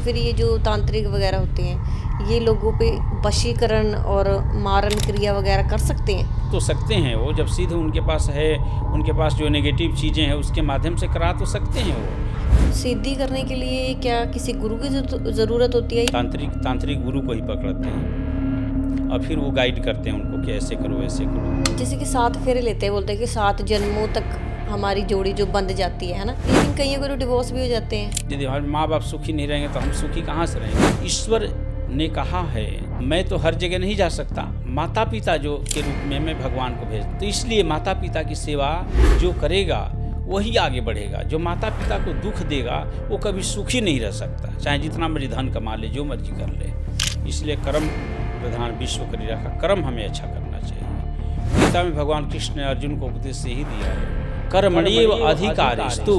फिर ये जो तांत्रिक वगैरह होते हैं, ये लोगों पे वशीकरण और मारण क्रिया वगैरह कर सकते हैं? तो सकते हैं वो, जब सिद्ध उनके पास है, उनके पास जो नेगेटिव चीज़ें हैं उसके माध्यम से करा तो सकते हैं वो। सिद्धि करने के लिए क्या किसी गुरु की ज़रूरत होती है? तांत्रिक गुरु को ही पकड़ते हैं और फिर वो गाइड करते हैं उनको कि ऐसे करो ऐसे करो। जैसे कि 7 फेरे लेते हैं, बोलते हैं कि 7 जन्मों तक हमारी जोड़ी जो बंध जाती है ना, लेकिन कईयों को तो डिवोर्स भी हो जाते हैं। यदि हमारे माँ बाप सुखी नहीं रहेंगे तो हम सुखी कहाँ से रहेंगे? ईश्वर ने कहा है मैं तो हर जगह नहीं जा सकता, माता पिता जो के रूप में मैं भगवान को भेज, तो इसलिए माता पिता की सेवा जो करेगा वही आगे बढ़ेगा। जो माता पिता को दुख देगा वो कभी सुखी नहीं रह सकता, चाहे जितना मर्जी धन कमा ले, जो मर्जी कर ले। इसलिए कर्म प्रधान विश्व करी रखा, कर्म हमें अच्छा करना चाहिए। गीता में भगवान कृष्ण ने अर्जुन को उपदेश यही दिया है, कर्मण्येव अधिकारिस्तु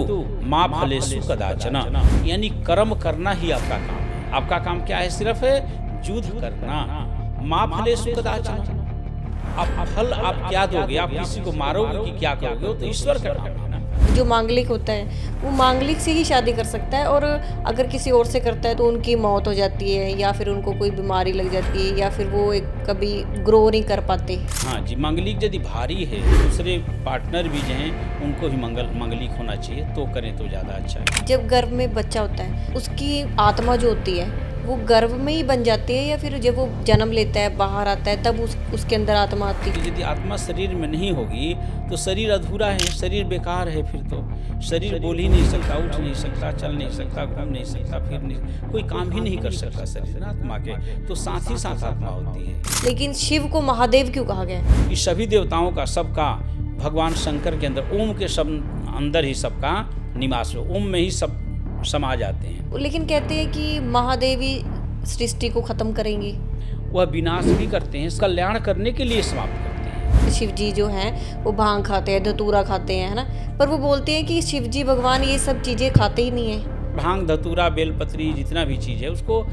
मा फलेषु कदाचन। यानी कर्म करना ही आपका काम है। आपका काम क्या है? सिर्फ युद्ध करना। मा फलेषु कदाचन, आप फल आप क्या दोगे? आप किसी को मारोगे कि क्या करोगे? वो तो ईश्वर का काम है ना। जो मांगलिक होता है वो मांगलिक से ही शादी कर सकता है, और अगर किसी और से करता है तो उनकी मौत हो जाती है, या फिर उनको कोई बीमारी लग जाती है, या फिर वो एक कभी ग्रो नहीं कर पाते। हाँ जी, मांगलिक यदि भारी है, दूसरे पार्टनर भी जो हैं उनको भी मांगलिक होना चाहिए, तो करें तो ज़्यादा अच्छा है। जब गर्भ में बच्चा होता है उसकी आत्मा जो होती है वो गर्भ में ही बन जाती है, या फिर जब वो जन्म लेता है बाहर आता है तब उसके अंदर आत्मा आती है? यदि आत्मा शरीर में नहीं होगी तो शरीर अधूरा है, शरीर बेकार है। फिर तो शरीर बोल ही नहीं सकता, उठ नहीं सकता, चल नहीं सकता, घूम नहीं सकता, फिर नहीं, कोई काम ही नहीं कर सकता शरीर आत्मा के, तो साथ ही साथ आत्मा होती है। लेकिन शिव को महादेव क्यों कहा गया? इस सभी देवताओं का, सबका भगवान शंकर के अंदर, ओम के सब अंदर ही सबका निवास हो, ओम में ही सब समा जाते हैं। लेकिन कहते हैं कि महादेव ही सृष्टि को खत्म करेंगी। वह विनाश भी करते हैं, कल्याण करने के लिए समाप्त करते हैं। शिव जी जो हैं वो भांग खाते हैं, धतूरा खाते हैं, है ना, पर वो बोलते हैं कि शिव जी भगवान ये सब चीज़ें खाते ही नहीं है। भांग, धतूरा, बेलपत्री, जितना भी चीज़ है उसको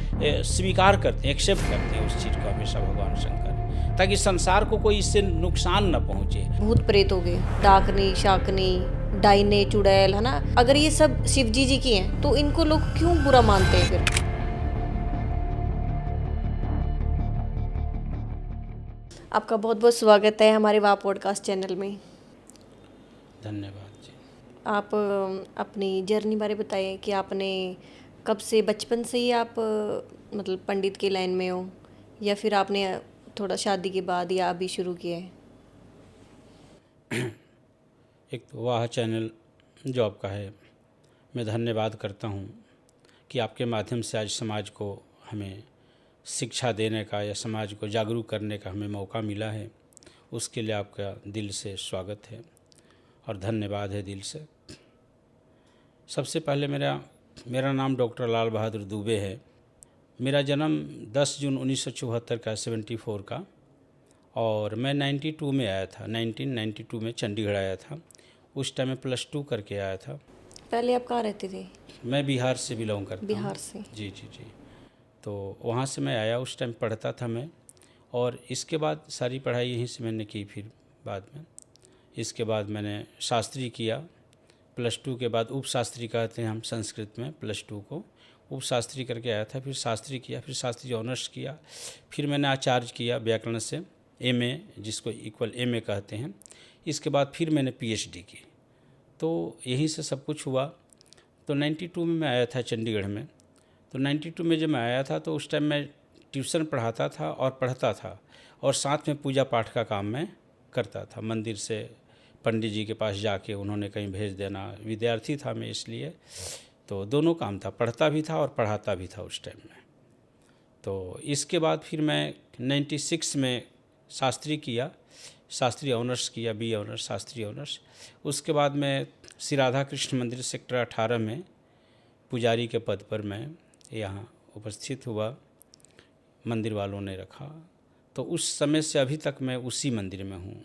स्वीकार करते हैं, एक्सेप्ट करते हैं उस चीज़ को हमेशा भगवान शंकर, ताकि संसार को कोई इससे नुकसान न पहुँचे। भूत प्रेत हो गए, डाकनी, शाकनी, डाइने, चुड़ैल, है ना, अगर ये सब शिव जी की हैं तो इनको लोग क्यों बुरा मानते हैं फिर? आपका बहुत बहुत स्वागत है हमारे वाह पॉडकास्ट चैनल में। धन्यवाद जी। आप अपनी जर्नी बारे बताइए कि आपने कब से, बचपन से ही आप मतलब पंडित की लाइन में हो, या फिर आपने थोड़ा शादी के बाद या अभी शुरू किया है? एक तो वाह चैनल जो आपका है, मैं धन्यवाद करता हूँ कि आपके माध्यम से आज समाज को हमें शिक्षा देने का या समाज को जागरूक करने का हमें मौका मिला है। उसके लिए आपका दिल से स्वागत है और धन्यवाद है दिल से। सबसे पहले मेरा नाम डॉक्टर लाल बहादुर दुबे है। मेरा जन्म 10 जून 1974 का, 74 का, और मैं 92 में आया था, 1992 में चंडीगढ़ आया था। उस टाइम में +2 करके आया था। पहले आप कहाँ रहते थे? मैं बिहार से बिलोंग करता हूँ। बिहार से? जी जी जी। तो वहाँ से मैं आया, उस टाइम पढ़ता था मैं, और इसके बाद सारी पढ़ाई यहीं से मैंने की। फिर बाद में इसके बाद मैंने शास्त्री किया। +2 के बाद उपशास्त्री कहते हैं हम संस्कृत में +2 को, उपशास्त्री करके आया था। फिर शास्त्री किया, फिर शास्त्री ऑनर्स किया, फिर मैंने आचार्य किया व्याकरण से, MA, जिसको इक्वल MA कहते हैं। इसके बाद फिर मैंने PhD की। तो यहीं से सब कुछ हुआ। तो 92 में मैं आया था चंडीगढ़ में। तो 92 में जब मैं आया था तो उस टाइम मैं ट्यूशन पढ़ाता था और पढ़ता था, और साथ में पूजा पाठ का काम मैं करता था। मंदिर से पंडित जी के पास जाके उन्होंने कहीं भेज देना, विद्यार्थी था मैं इसलिए, तो दोनों काम था, पढ़ता भी था और पढ़ाता भी था उस टाइम में। तो इसके बाद फिर मैं 96 में शास्त्री किया, शास्त्री ऑनर्स किया, BA ऑनर्स, शास्त्री ऑनर्स। उसके बाद मैं श्री राधा कृष्ण मंदिर सेक्टर 18 में पुजारी के पद पर मैं यहाँ उपस्थित हुआ, मंदिर वालों ने रखा। तो उस समय से अभी तक मैं उसी मंदिर में हूँ।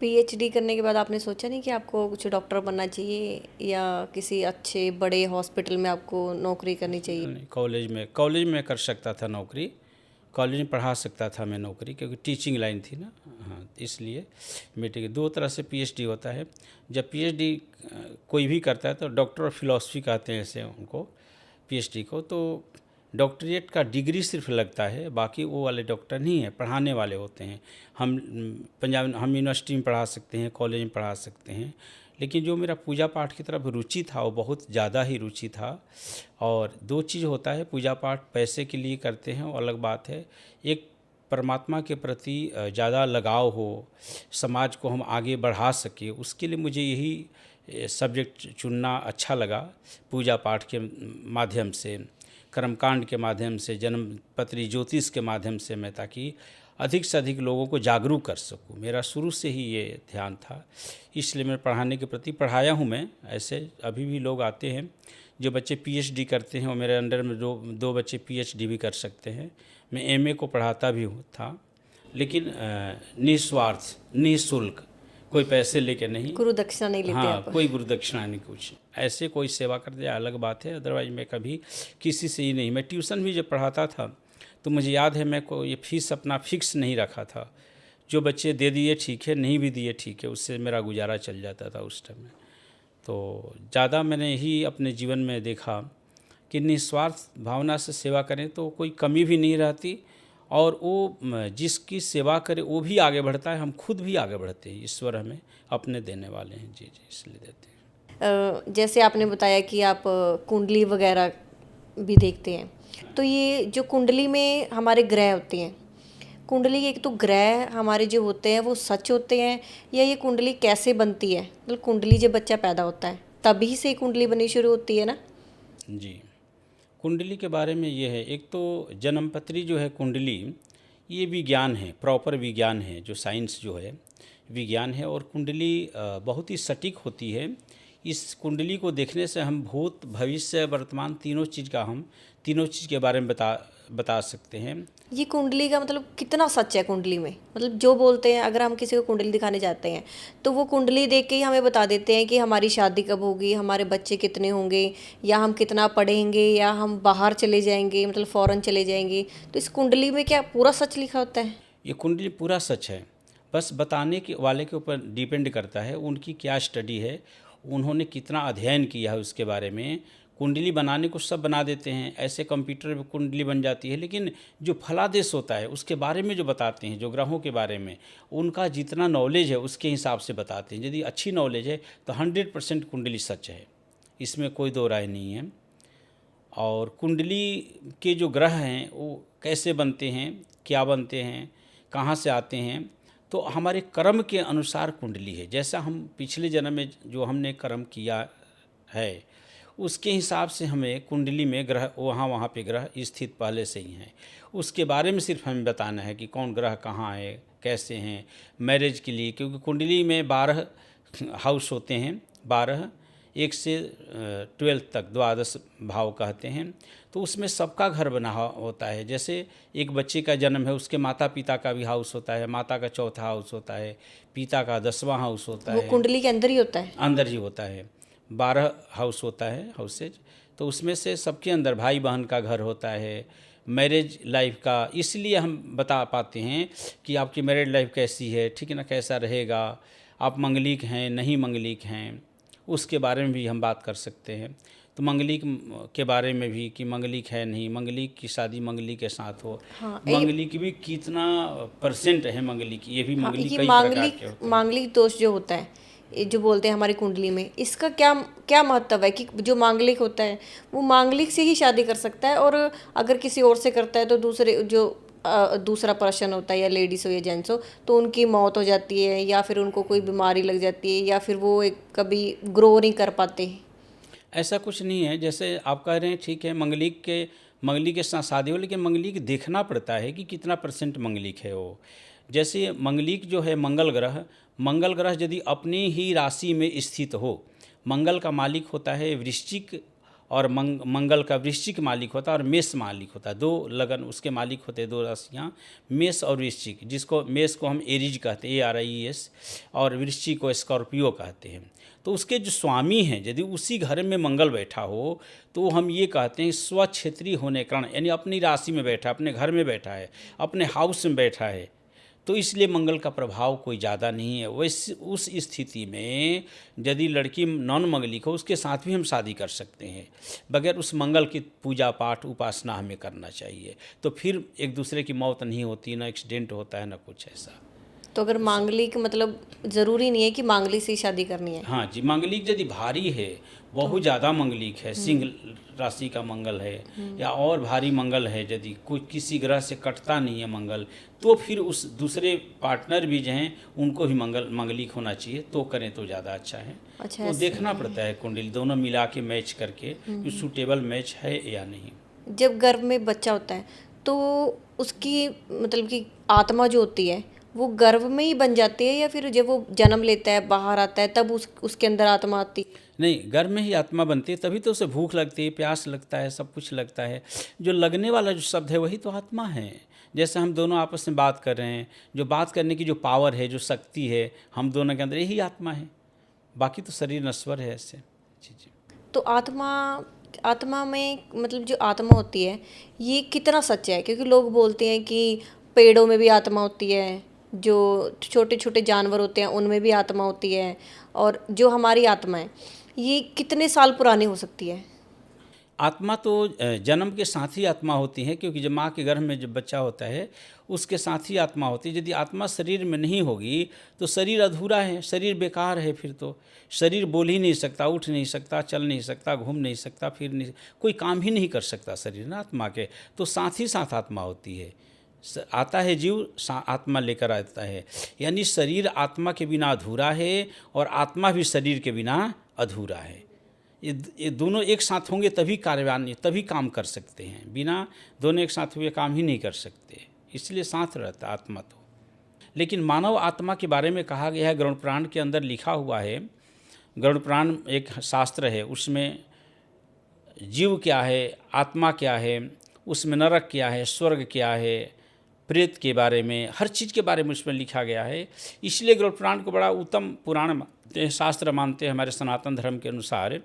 PhD करने के बाद आपने सोचा नहीं कि आपको कुछ डॉक्टर बनना चाहिए, या किसी अच्छे बड़े हॉस्पिटल में आपको नौकरी करनी चाहिए? नहीं, कॉलेज में कर सकता था नौकरी, कॉलेज में पढ़ा सकता था मैं नौकरी, क्योंकि टीचिंग लाइन थी ना। हाँ, इसलिए बेटे 2 तरह से PhD होता है। जब PhD कोई भी करता है तो डॉक्टर ऑफ फिलॉसफी कहते हैं ऐसे उनको, पीएचडी को, तो डॉक्टरेट का डिग्री सिर्फ लगता है, बाकी वो वाले डॉक्टर नहीं है, पढ़ाने वाले होते हैं। हम पंजाब हम यूनिवर्सिटी में पढ़ा सकते हैं, कॉलेज में पढ़ा सकते हैं, लेकिन जो मेरा पूजा पाठ की तरफ रुचि था वो बहुत ज़्यादा ही रुचि था। और दो चीज़ होता है, पूजा पाठ पैसे के लिए करते हैं वो अलग बात है, एक परमात्मा के प्रति ज़्यादा लगाव हो, समाज को हम आगे बढ़ा सके, उसके लिए मुझे यही सब्जेक्ट चुनना अच्छा लगा। पूजा पाठ के माध्यम से, कर्मकांड के माध्यम से, जन्मपत्री ज्योतिष के माध्यम से मैं ताकि अधिक से अधिक लोगों को जागरूक कर सकूं, मेरा शुरू से ही ये ध्यान था। इसलिए मैं पढ़ाने के प्रति पढ़ाया हूं। मैं ऐसे अभी भी लोग आते हैं जो बच्चे पीएचडी करते हैं, और मेरे अंडर में दो बच्चे पीएचडी भी कर सकते हैं। मैं एमए को पढ़ाता भी था, लेकिन निस्वार्थ, निःशुल्क, कोई पैसे लेके नहीं, गुरु दक्षिणा नहीं लेते हाँ, आप? कोई गुरु दक्षिणा नहीं, कुछ ऐसे कोई सेवा कर दिया अलग बात है, अदरवाइज मैं कभी किसी से ही नहीं। मैं ट्यूशन भी जब पढ़ाता था तो मुझे याद है मैं को ये फीस अपना फिक्स नहीं रखा था, जो बच्चे दे दिए ठीक है, नहीं भी दिए ठीक है, उससे मेरा गुजारा चल जाता था उस टाइम में। तो ज़्यादा मैंने ही अपने जीवन में देखा कि निस्वार्थ भावना से सेवा करें तो कोई कमी भी नहीं रहती, और वो जिसकी सेवा करे वो भी आगे बढ़ता है, हम खुद भी आगे बढ़ते हैं, ईश्वर हमें अपने देने वाले हैं। जी जी, इसलिए देते हैं। जैसे आपने बताया कि आप कुंडली वगैरह भी देखते हैं, तो ये जो कुंडली में हमारे ग्रह होते हैं, कुंडली एक तो ग्रह हमारे जो होते हैं वो सच होते हैं, या ये कुंडली कैसे बनती है? मतलब कुंडली जब बच्चा पैदा होता है तभी से कुंडली बननी शुरू होती है ना? जी, कुंडली के बारे में ये है, एक तो जन्मपत्री जो है कुंडली, ये विज्ञान है, प्रॉपर विज्ञान है, जो साइंस जो है विज्ञान है, और कुंडली बहुत ही सटीक होती है। इस कुंडली को देखने से हम भूत, भविष्य, वर्तमान तीनों चीज़ के बारे में बता सकते हैं। ये कुंडली का मतलब कितना सच है कुंडली में? मतलब जो बोलते हैं, अगर हम किसी को कुंडली दिखाने जाते हैं तो वो कुंडली देख के ही हमें बता देते हैं कि हमारी शादी कब होगी, हमारे बच्चे कितने होंगे, या हम कितना पढ़ेंगे, या हम बाहर चले जाएंगे, मतलब फ़ॉरेन चले जाएंगे। तो इस कुंडली में क्या पूरा सच लिखा होता है? ये कुंडली पूरा सच है, बस बताने के वाले के ऊपर डिपेंड करता है, उनकी क्या स्टडी है, उन्होंने कितना अध्ययन किया है उसके बारे में। कुंडली बनाने को सब बना देते हैं, ऐसे कंप्यूटर में कुंडली बन जाती है, लेकिन जो फलादेश होता है उसके बारे में जो बताते हैं, जो ग्रहों के बारे में उनका जितना नॉलेज है उसके हिसाब से बताते हैं। यदि अच्छी नॉलेज है तो 100% कुंडली सच है, इसमें कोई दो राय नहीं है। और कुंडली के जो ग्रह हैं वो कैसे बनते हैं, क्या बनते हैं, कहाँ से आते हैं, तो हमारे कर्म के अनुसार कुंडली है। जैसा हम पिछले जन्म में जो हमने कर्म किया है उसके हिसाब से हमें कुंडली में ग्रह वहाँ पे ग्रह स्थित पहले से ही हैं, उसके बारे में सिर्फ हमें बताना है कि कौन ग्रह कहाँ है, कैसे हैं। मैरिज के लिए, क्योंकि कुंडली में 12 हाउस होते हैं, 12, 1 से 12 तक 12 भाव कहते हैं, तो उसमें सबका घर बना होता है। जैसे एक बच्चे का जन्म है, उसके माता पिता का भी हाउस होता है, माता का चौथा हाउस होता है, पिता का 10वां हाउस होता है। वो कुंडली के अंदर ही होता है? अंदर ही होता है, 12 हाउस होता है, हाउसेज। तो उसमें से सबके अंदर भाई बहन का घर होता है, मैरिज लाइफ का। इसलिए हम बता पाते हैं कि आपकी मैरिज लाइफ कैसी है, ठीक है ना, कैसा रहेगा, आप मंगलिक हैं नहीं मंगलिक हैं, उसके बारे में भी हम बात कर सकते हैं। तो मंगलिक के बारे में भी कि मंगलिक है नहीं, मंगलिक की शादी मंगलिक के साथ हो। हाँ, मंगलिक भी कितना % है मंगलिक, ये भी हाँ, मंगलिक ये कई प्रकार के होते हैं। मांगलिक दोष जो होता है, ये जो बोलते हैं हमारी कुंडली में, इसका क्या क्या महत्व है कि जो मांगलिक होता है वो मांगलिक से ही शादी कर सकता है, और अगर किसी और से करता है तो दूसरा पर्सन होता है, या लेडीज़ हो या जेंट्स हो, तो उनकी मौत हो जाती है, या फिर उनको कोई बीमारी लग जाती है, या फिर वो कभी ग्रो नहीं कर पाते। ऐसा कुछ नहीं है, जैसे आप कह रहे हैं ठीक है, मंगलिक के साथ शादी हो, लेकिन मंगलिक देखना पड़ता है कि कितना % मंगलिक है वो। जैसे मंगलिक जो है मंगल ग्रह यदि अपनी ही राशि में स्थित हो, मंगल का मालिक होता है वृश्चिक, और मंगल का वृश्चिक मालिक होता है और मेष मालिक होता है। 2 लगन उसके मालिक होते हैं, 2 राशियाँ, मेष और वृश्चिक, जिसको मेष को हम एरीज कहते हैं, ARIES, और वृश्चिक को स्कॉर्पियो कहते हैं। तो उसके जो स्वामी हैं यदि उसी घर में मंगल बैठा हो तो हम ये कहते हैं स्वक्षेत्री होने के कारण, यानी अपनी राशि में बैठा है, अपने घर में बैठा है, अपने हाउस में बैठा है, तो इसलिए मंगल का प्रभाव कोई ज़्यादा नहीं है। वैसे उस स्थिति में यदि लड़की नॉन मंगलिक हो उसके साथ भी हम शादी कर सकते हैं, बगैर उस मंगल की पूजा पाठ उपासना हमें करना चाहिए। तो फिर एक दूसरे की मौत नहीं होती, ना एक्सीडेंट होता है, ना कुछ ऐसा। तो अगर मांगलिक मतलब ज़रूरी नहीं है कि मांगलिक से ही शादी करनी है। हाँ जी, मंगलिक यदि भारी है, बहुत ज़्यादा मंगलिक है, सिंह राशि का मंगल है या और भारी मंगल है, यदि कोई किसी ग्रह से कटता नहीं है मंगल, तो फिर उस दूसरे पार्टनर भी जो हैं उनको भी मंगलिक होना चाहिए, तो करें तो ज़्यादा अच्छा है। अच्छा, तो ऐसे देखना पड़ता है कुंडली दोनों मिला के मैच करके कि सूटेबल मैच है या नहीं। जब गर्भ में बच्चा होता है तो उसकी मतलब कि आत्मा जो होती है वो गर्भ में ही बन जाती है, या फिर जब वो जन्म लेता है बाहर आता है तब उसके अंदर आत्मा आती है? नहीं, गर्भ में ही आत्मा बनती है, तभी तो उसे भूख लगती है, प्यास लगता है, सब कुछ लगता है। जो लगने वाला जो शब्द है वही तो आत्मा है। जैसे हम दोनों आपस में बात कर रहे हैं, जो बात करने की जो पावर है, जो शक्ति है, हम दोनों के अंदर यही आत्मा है। बाकी तो शरीर नश्वर है ऐसे। जी जी। तो आत्मा आत्मा में मतलब जो आत्मा होती है ये कितना सच है? क्योंकि लोग बोलते हैं कि पेड़ों में भी आत्मा होती है, जो छोटे छोटे जानवर होते हैं उनमें भी आत्मा होती है, और जो हमारी आत्मा है ये कितने साल पुरानी हो सकती है? आत्मा तो जन्म के साथ ही आत्मा होती है, क्योंकि जब माँ के गर्भ में जब बच्चा होता है उसके साथ ही आत्मा होती है। यदि आत्मा शरीर में नहीं होगी तो शरीर अधूरा है, शरीर बेकार है। फिर तो शरीर बोल ही नहीं सकता, उठ नहीं सकता, चल नहीं सकता, घूम नहीं सकता, फिर नहीं, कोई काम ही नहीं कर सकता शरीर ना आत्मा के। तो साथ ही साथ आत्मा होती है। आता है जीव, आत्मा लेकर आता है, यानी शरीर आत्मा के बिना अधूरा है और आत्मा भी शरीर के बिना अधूरा है। ये दोनों एक साथ होंगे तभी कार्यान्वित, तभी काम कर सकते हैं। बिना दोनों एक साथ हुए काम ही नहीं कर सकते, इसलिए साथ रहता आत्मा तो। लेकिन मानव आत्मा के बारे में कहा गया है, गरुड़ पुराण के अंदर लिखा हुआ है। गरुड़ पुराण एक शास्त्र है, उसमें जीव क्या है, आत्मा क्या है, उसमें नरक क्या है, स्वर्ग क्या है, प्रेत के बारे में, हर चीज़ के बारे में उसमें लिखा गया है। इसलिए गरुड़ पुराण को बड़ा उत्तम पुराण मानते हैं, शास्त्र मानते हैं हमारे सनातन धर्म के अनुसार।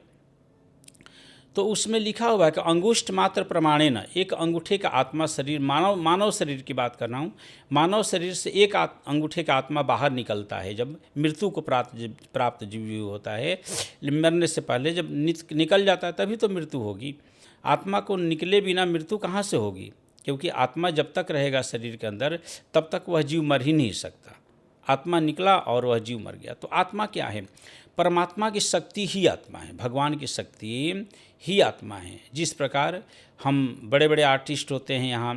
तो उसमें लिखा हुआ है कि अंगुष्ठ मात्र प्रमाणे न, एक अंगूठे का आत्मा शरीर, मानव शरीर की बात कर रहा हूँ, मानव शरीर से एक अंगूठे का आत्मा बाहर निकलता है जब मृत्यु को प्राप्त जीव होता है। मरने से पहले जब निकल जाता है तभी तो मृत्यु होगी। आत्मा को निकले बिना मृत्यु कहाँ से होगी? क्योंकि आत्मा जब तक रहेगा शरीर के अंदर तब तक वह जीव मर ही नहीं सकता। आत्मा निकला और वह जीव मर गया। तो आत्मा क्या है? परमात्मा की शक्ति ही आत्मा है, भगवान की शक्ति ही आत्मा है। जिस प्रकार हम बड़े बड़े आर्टिस्ट होते हैं, यहाँ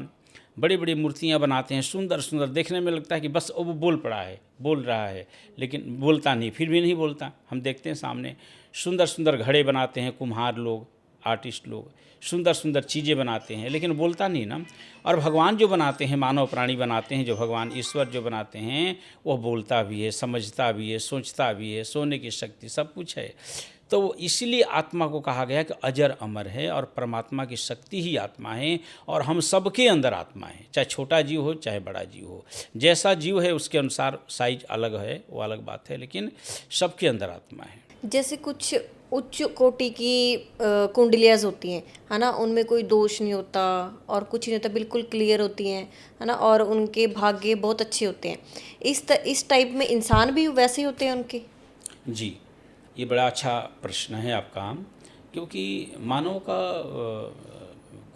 बड़ी बड़ी मूर्तियाँ बनाते हैं, सुंदर सुंदर, देखने में लगता है कि बस वो बोल रहा है, लेकिन बोलता नहीं, फिर भी नहीं बोलता। हम देखते हैं सामने सुंदर सुंदर घड़े बनाते हैं कुम्हार लोग, आर्टिस्ट लोग, सुंदर सुंदर चीज़ें बनाते हैं, लेकिन बोलता नहीं ना। और भगवान जो बनाते हैं, मानव प्राणी बनाते हैं, जो भगवान ईश्वर जो बनाते हैं, वो बोलता भी है, समझता भी है, सोचता भी है, सोने की शक्ति, सब कुछ है। तो इसीलिए आत्मा को कहा गया कि अजर अमर है, और परमात्मा की शक्ति ही आत्मा है, और हम सबके अंदर आत्मा है, चाहे छोटा जीव हो चाहे बड़ा जीव हो। जैसा जीव है उसके अनुसार साइज अलग है, वो अलग बात है, लेकिन सबके अंदर आत्मा है। जैसे कुछ उच्च कोटि की कुंडलियाँ होती हैं, है ना, उनमें कोई दोष नहीं होता और कुछ नहीं होता, बिल्कुल क्लियर होती हैं, है ना, और उनके भाग्य बहुत अच्छे होते हैं। इस टाइप में इंसान भी वैसे ही होते हैं उनके? जी, ये बड़ा अच्छा प्रश्न है आपका, क्योंकि मानव का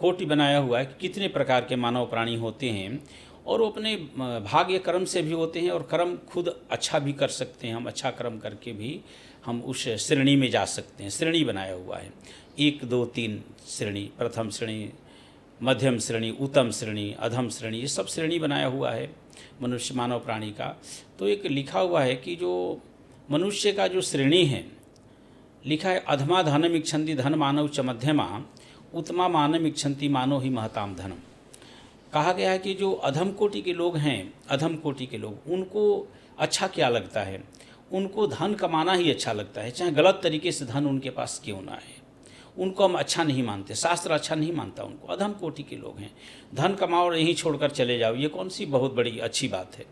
कोटि बनाया हुआ है कि कितने प्रकार के मानव प्राणी होते हैं, और वो अपने भाग्य कर्म से भी होते हैं, और कर्म खुद अच्छा भी कर सकते हैं। हम अच्छा कर्म करके भी हम उस श्रेणी में जा सकते हैं। श्रेणी बनाया हुआ है, 1 2 3 श्रेणी, प्रथम श्रेणी, मध्यम श्रेणी, उत्तम श्रेणी, अधम श्रेणी, ये सब श्रेणी बनाया हुआ है मनुष्य मानव प्राणी का। तो एक लिखा हुआ है कि जो मनुष्य का जो श्रेणी है, लिखा है अधमा धनम इच्छन्ति धन मानव च मध्यमा, उत्तमा मानम इच्छन्ति मानव ही महताम धनम। कहा गया है कि जो अधम कोटि के लोग हैं, अधम कोटि के लोग, उनको अच्छा क्या लगता है? उनको धन कमाना ही अच्छा लगता है, चाहे गलत तरीके से धन उनके पास क्यों ना है। उनको हम अच्छा नहीं मानते, शास्त्र अच्छा नहीं मानता उनको। अधम कोटि के लोग हैं, धन कमाओ और यहीं छोड़कर चले जाओ, ये कौन सी बहुत बड़ी अच्छी बात है?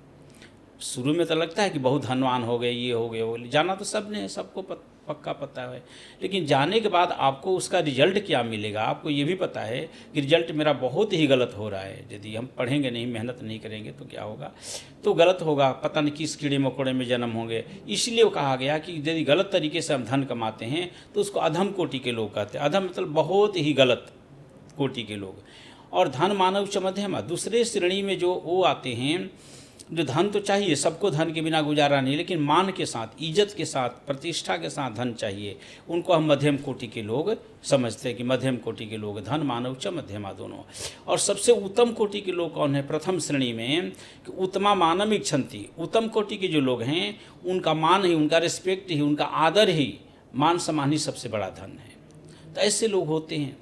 शुरू में तो लगता है कि बहुत धनवान हो गए, ये हो गए, जाना तो सब ने, सबको पक्का पता है, लेकिन जाने के बाद आपको उसका रिजल्ट क्या मिलेगा, आपको ये भी पता है कि रिजल्ट मेरा बहुत ही गलत हो रहा है। यदि हम पढ़ेंगे नहीं, मेहनत नहीं करेंगे तो क्या होगा, तो गलत होगा, पता नहीं किस कीड़े मकोड़े में जन्म होंगे। इसलिए वो कहा गया कि यदि गलत तरीके से हम धन कमाते हैं तो उसको अधम कोटि के लोग कहते हैं। अधम मतलब बहुत ही गलत कोटि के लोग। और धन मानव च मध्यमा, दूसरे श्रेणी में जो वो आते हैं, जो धन तो चाहिए, सबको धन के बिना गुजारा नहीं, लेकिन मान के साथ, इज्जत के साथ, प्रतिष्ठा के साथ धन चाहिए, उनको हम मध्यम कोटि के लोग समझते हैं कि मध्यम कोटि के लोग, धन मानव च मध्यमा दोनों। और सबसे उत्तम कोटि के लोग कौन है? प्रथम श्रेणी में कि उत्तमा मानम इच्छन्ति, उत्तम कोटि के जो लोग हैं उनका मान ही, उनका रिस्पेक्ट ही, उनका आदर ही, मान सम्मान ही सबसे बड़ा धन है। तो ऐसे लोग होते हैं।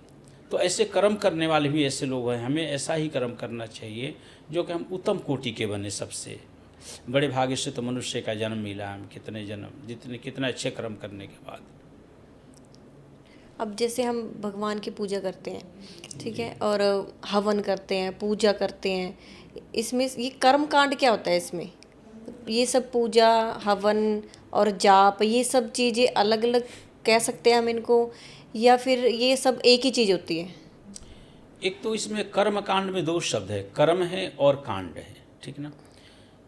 तो ऐसे कर्म करने वाले भी ऐसे लोग हैं। हमें ऐसा ही कर्म करना चाहिए जो कि हम उत्तम कोटि के बने। सबसे बड़े भाग्य से तो मनुष्य का जन्म मिला, हम कितने जन्म, कितने अच्छे कर्म करने के बाद। अब जैसे हम भगवान की पूजा करते हैं, ठीक है, और हवन करते हैं, पूजा करते हैं, इसमें ये कर्म कांड क्या होता है? इसमें ये सब पूजा, हवन और जाप, ये सब चीज़ें अलग अलग कह सकते हैं हम इनको, या फिर ये सब एक ही चीज़ होती है? एक तो इसमें कर्म कांड में दो शब्द है, कर्म है और कांड है, ठीक ना।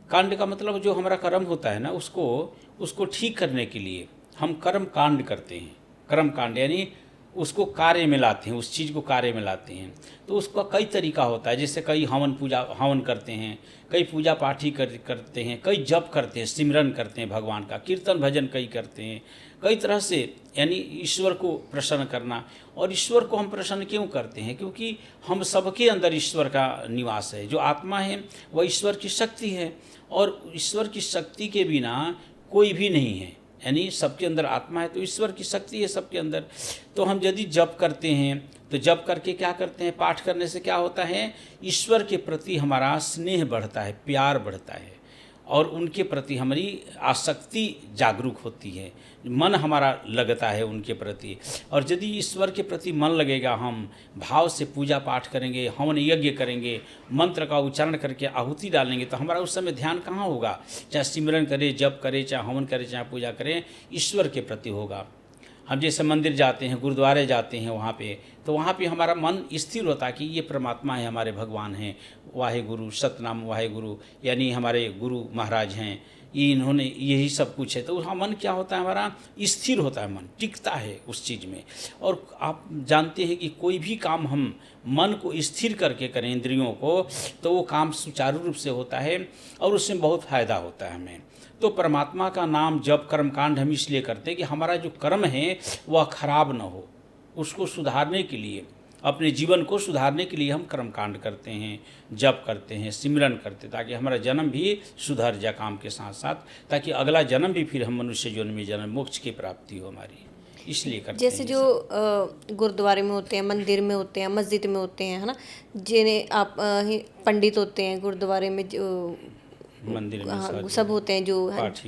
कांड का मतलब जो हमारा कर्म होता है ना, उसको ठीक करने के लिए हम कर्म कांड करते हैं। कर्म कांड यानी उसको कार्य में लाते हैं, उस चीज़ को कार्य में लाते हैं। तो उसका कई तरीका होता है, जैसे कई हवन करते हैं, कई पूजा पाठ ही करते हैं, कई जप करते हैं, सिमरन करते हैं भगवान का, कीर्तन भजन कई करते हैं, कई तरह से, यानी ईश्वर को प्रसन्न करना। और ईश्वर को हम प्रसन्न क्यों करते हैं? क्योंकि हम सबके अंदर ईश्वर का निवास है। जो आत्मा है वह ईश्वर की शक्ति है, और ईश्वर की शक्ति के बिना कोई भी नहीं है। यानी सबके अंदर आत्मा है तो ईश्वर की शक्ति है सबके अंदर। तो हम यदि जप करते हैं तो जप करके क्या करते हैं? पाठ करने से क्या होता है? ईश्वर के प्रति हमारा स्नेह बढ़ता है, प्यार बढ़ता है, और उनके प्रति हमारी आसक्ति जागरूक होती है, मन हमारा लगता है उनके प्रति। और यदि ईश्वर के प्रति मन लगेगा, हम भाव से पूजा पाठ करेंगे, हवन यज्ञ करेंगे, मंत्र का उच्चारण करके आहुति डालेंगे, तो हमारा उस समय ध्यान कहाँ होगा? चाहे सिमरन करें, जप करें, चाहे हवन करें, चाहे पूजा करें, ईश्वर के प्रति होगा। हम जैसे मंदिर जाते हैं, गुरुद्वारे जाते हैं, वहाँ पे तो वहाँ पे हमारा मन स्थिर होता है कि ये परमात्मा है, हमारे भगवान हैं, वाहे गुरु, सतनाम वाहे गुरु, यानी हमारे गुरु महाराज हैं, इन्होंने यही सब कुछ है। तो वहाँ मन क्या होता है? हमारा स्थिर होता है, मन टिकता है उस चीज़ में। और आप जानते हैं कि कोई भी काम हम मन को स्थिर करके करें, इंद्रियों को, तो वो काम सुचारू रूप से होता है और उसमें बहुत फ़ायदा होता है हमें। तो परमात्मा का नाम जप कर्मकांड हम इसलिए करते हैं कि हमारा जो कर्म है वह खराब न हो, उसको सुधारने के लिए, अपने जीवन को सुधारने के लिए हम कर्मकांड करते हैं, जप करते हैं, सिमरन करते हैं, ताकि हमारा जन्म भी सुधर जाए काम के साथ साथ, ताकि अगला जन्म भी फिर हम मनुष्य जीवन में जन्म मोक्ष की प्राप्ति हो हमारी, इसलिए करते हैं। जैसे जो गुरुद्वारे में होते हैं, मंदिर में होते हैं, मस्जिद में होते हैं, है ना, जिन्हें आप पंडित होते हैं गुरुद्वारे में, जो मंदिर में हाँ, सब होते हैं, जो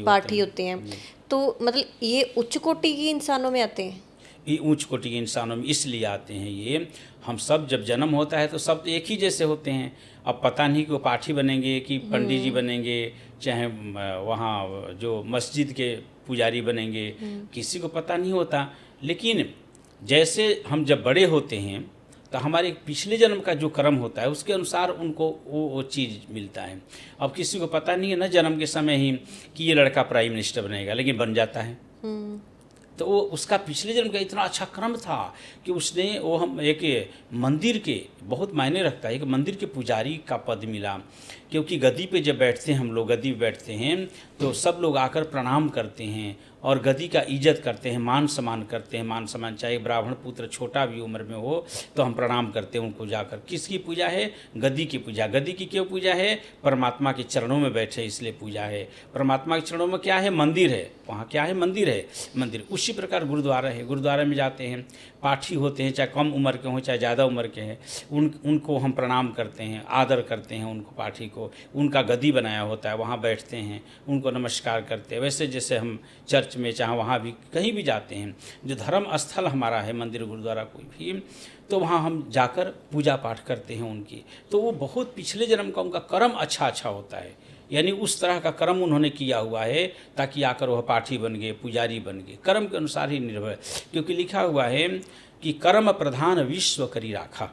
पाठी होते हैं, तो मतलब ये उच्च कोटि के इंसानों में आते हैं? ये उच्च कोटि के इंसानों में इसलिए आते हैं। ये हम सब जब जन्म होता है तो सब एक ही जैसे होते हैं। अब पता नहीं कि वो पाठी बनेंगे कि पंडित जी बनेंगे, चाहे वहाँ जो मस्जिद के पुजारी बनेंगे, किसी को पता नहीं होता। लेकिन जैसे हम जब बड़े होते हैं तो हमारे पिछले जन्म का जो कर्म होता है उसके अनुसार उनको वो चीज़ मिलता है। अब किसी को पता नहीं है ना जन्म के समय ही कि ये लड़का प्राइम मिनिस्टर बनेगा, लेकिन बन जाता है। तो वो उसका पिछले जन्म का इतना अच्छा कर्म था कि उसने वो, हम एक मंदिर के, बहुत मायने रखता है, एक मंदिर के पुजारी का पद मिला। क्योंकि गद्दी पे जब बैठते हैं हम लोग, गद्दी पे बैठते हैं तो सब लोग आकर प्रणाम करते हैं और गद्दी का इज्जत करते हैं, मान सम्मान करते हैं। मान सम्मान चाहे ब्राह्मण पुत्र छोटा भी उम्र में हो तो हम प्रणाम करते हैं उनको जाकर। किसकी पूजा है? गद्दी की पूजा। गद्दी की क्यों पूजा है? परमात्मा के चरणों में बैठे इसलिए पूजा है। परमात्मा के चरणों में क्या है? मंदिर है। वहाँ क्या है? मंदिर है, मंदिर। उसी प्रकार गुरुद्वारा है, गुरुद्वारा में जाते हैं, पाठी होते हैं, चाहे कम उम्र के हों चाहे ज़्यादा उम्र के हैं, उनको हम प्रणाम करते हैं, आदर करते हैं उनको, पाठी को। उनका गद्दी बनाया होता है, वहाँ बैठते हैं, उनको नमस्कार करते हैं। वैसे जैसे हम चर्च में चाहे वहाँ भी कहीं भी जाते हैं, जो धर्म स्थल हमारा है, मंदिर गुरुद्वारा कोई भी, तो वहाँ हम जाकर पूजा पाठ करते हैं उनकी। तो वो बहुत पिछले जन्म का उनका कर्म अच्छा होता है, यानी उस तरह का कर्म उन्होंने किया हुआ है ताकि आकर वह पाठी बन गए, पुजारी बन गए। कर्म के अनुसार ही निर्भर, क्योंकि लिखा हुआ है कि कर्म प्रधान विश्व करी राखा।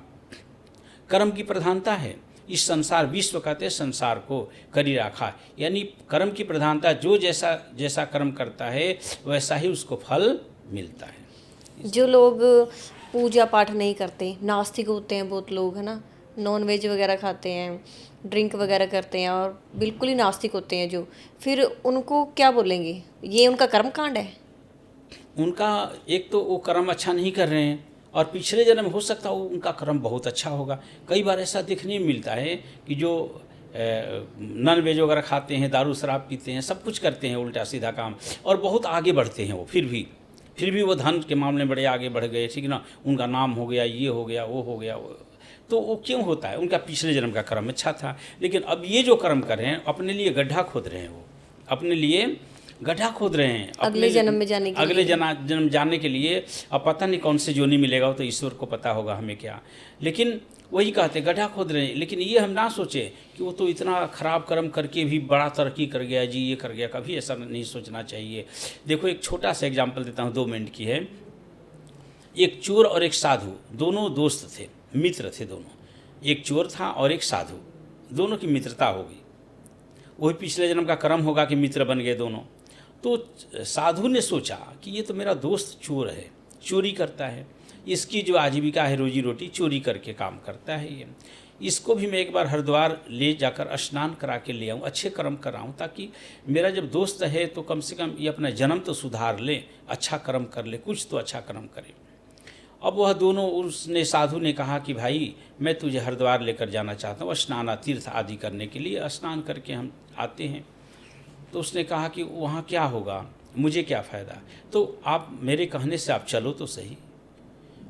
कर्म की प्रधानता है, इस संसार, विश्व कहते हैं संसार को, करी राखा यानी कर्म की प्रधानता, जो जैसा जैसा कर्म करता है वैसा ही उसको फल मिलता है। जो लोग पूजा पाठ नहीं करते, नास्तिक होते हैं बहुत लोग, है ना, नॉन वेज वगैरह खाते हैं, ड्रिंक वगैरह करते हैं और बिल्कुल ही नास्तिक होते हैं जो, फिर उनको क्या बोलेंगे? ये उनका कर्म कांड है? उनका एक तो वो कर्म अच्छा नहीं कर रहे हैं, और पिछले जन्म में हो सकता है उनका कर्म बहुत अच्छा होगा। कई बार ऐसा देखने में मिलता है कि जो नॉन वेज वगैरह खाते हैं, दारू शराब पीते हैं, सब कुछ करते हैं उल्टा सीधा काम, और बहुत आगे बढ़ते हैं वो, फिर भी वो धन के मामले में बड़े आगे बढ़ गए, ठीक ना, उनका नाम हो गया, ये हो गया, वो हो गया। तो वो क्यों होता है? उनका पिछले जन्म का कर्म अच्छा था, लेकिन अब ये जो कर्म कर रहे हैं अपने लिए गड्ढा खोद रहे हैं, वो अपने लिए गड्ढा खोद रहे हैं अगले जन्म में जाने के अगले लिए। जन्म जाने के लिए। अब पता नहीं कौन से जोनी मिलेगा, वो तो ईश्वर को पता होगा, हमें क्या। लेकिन वही कहते गड्ढा खोद रहे हैं। लेकिन ये हम ना सोचे कि वो तो इतना खराब कर्म करके भी बड़ा तरक्की कर गया जी, ये कर गया। कभी ऐसा नहीं सोचना चाहिए। देखो एक छोटा सा एग्जाम्पल देता हूँ, 2 मिनट की है। एक चोर और एक साधु, दोनों दोस्त थे, मित्र थे दोनों। एक चोर था और एक साधु, दोनों की मित्रता हो गई। वही पिछले जन्म का कर्म होगा कि मित्र बन गए दोनों। तो साधु ने सोचा कि ये तो मेरा दोस्त चोर है, चोरी करता है, इसकी जो आजीविका है, रोजी रोटी चोरी करके काम करता है ये, इसको भी मैं एक बार हरिद्वार ले जाकर स्नान करा के ले आऊँ, अच्छे कर्म कराऊँ, ताकि मेरा जब दोस्त है तो कम से कम ये अपना जन्म तो सुधार ले, अच्छा कर्म कर ले, कुछ तो अच्छा कर्म करे। अब वह दोनों, उसने साधु ने कहा कि भाई मैं तुझे हरिद्वार लेकर जाना चाहता हूँ स्नान तीर्थ आदि करने के लिए, स्नान करके हम आते हैं। तो उसने कहा कि वहाँ क्या होगा, मुझे क्या फ़ायदा, तो आप मेरे कहने से आप चलो तो सही,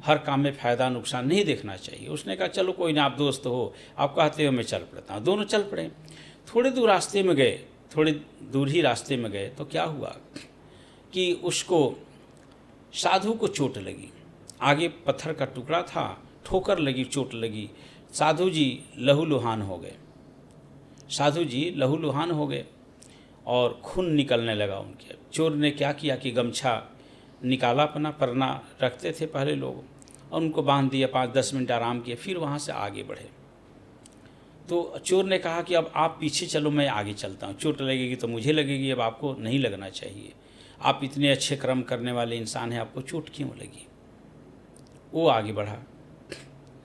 हर काम में फ़ायदा नुकसान नहीं देखना चाहिए। उसने कहा चलो कोई ना, आप दोस्त हो, आप कहते हो, मैं चल पड़ता हूँ। दोनों चल पड़े। थोड़े दूर रास्ते में गए, थोड़ी दूर ही रास्ते में गए तो क्या हुआ कि उसको, साधु को चोट लगी, आगे पत्थर का टुकड़ा था, ठोकर लगी, चोट लगी। साधु जी लहूलुहान हो गए, साधु जी लहूलुहान हो गए और खून निकलने लगा उनके। चोर ने क्या किया कि गमछा निकाला, अपना परना रखते थे पहले लोग, और उनको बांध दिया। 5-10 मिनट आराम किए, फिर वहाँ से आगे बढ़े। तो चोर ने कहा कि अब आप पीछे चलो, मैं आगे चलता हूँ, चोट लगेगी तो मुझे लगेगी, अब आपको नहीं लगना चाहिए, आप इतने अच्छे कर्म करने वाले इंसान हैं, आपको चोट क्यों लगी। वो आगे बढ़ा।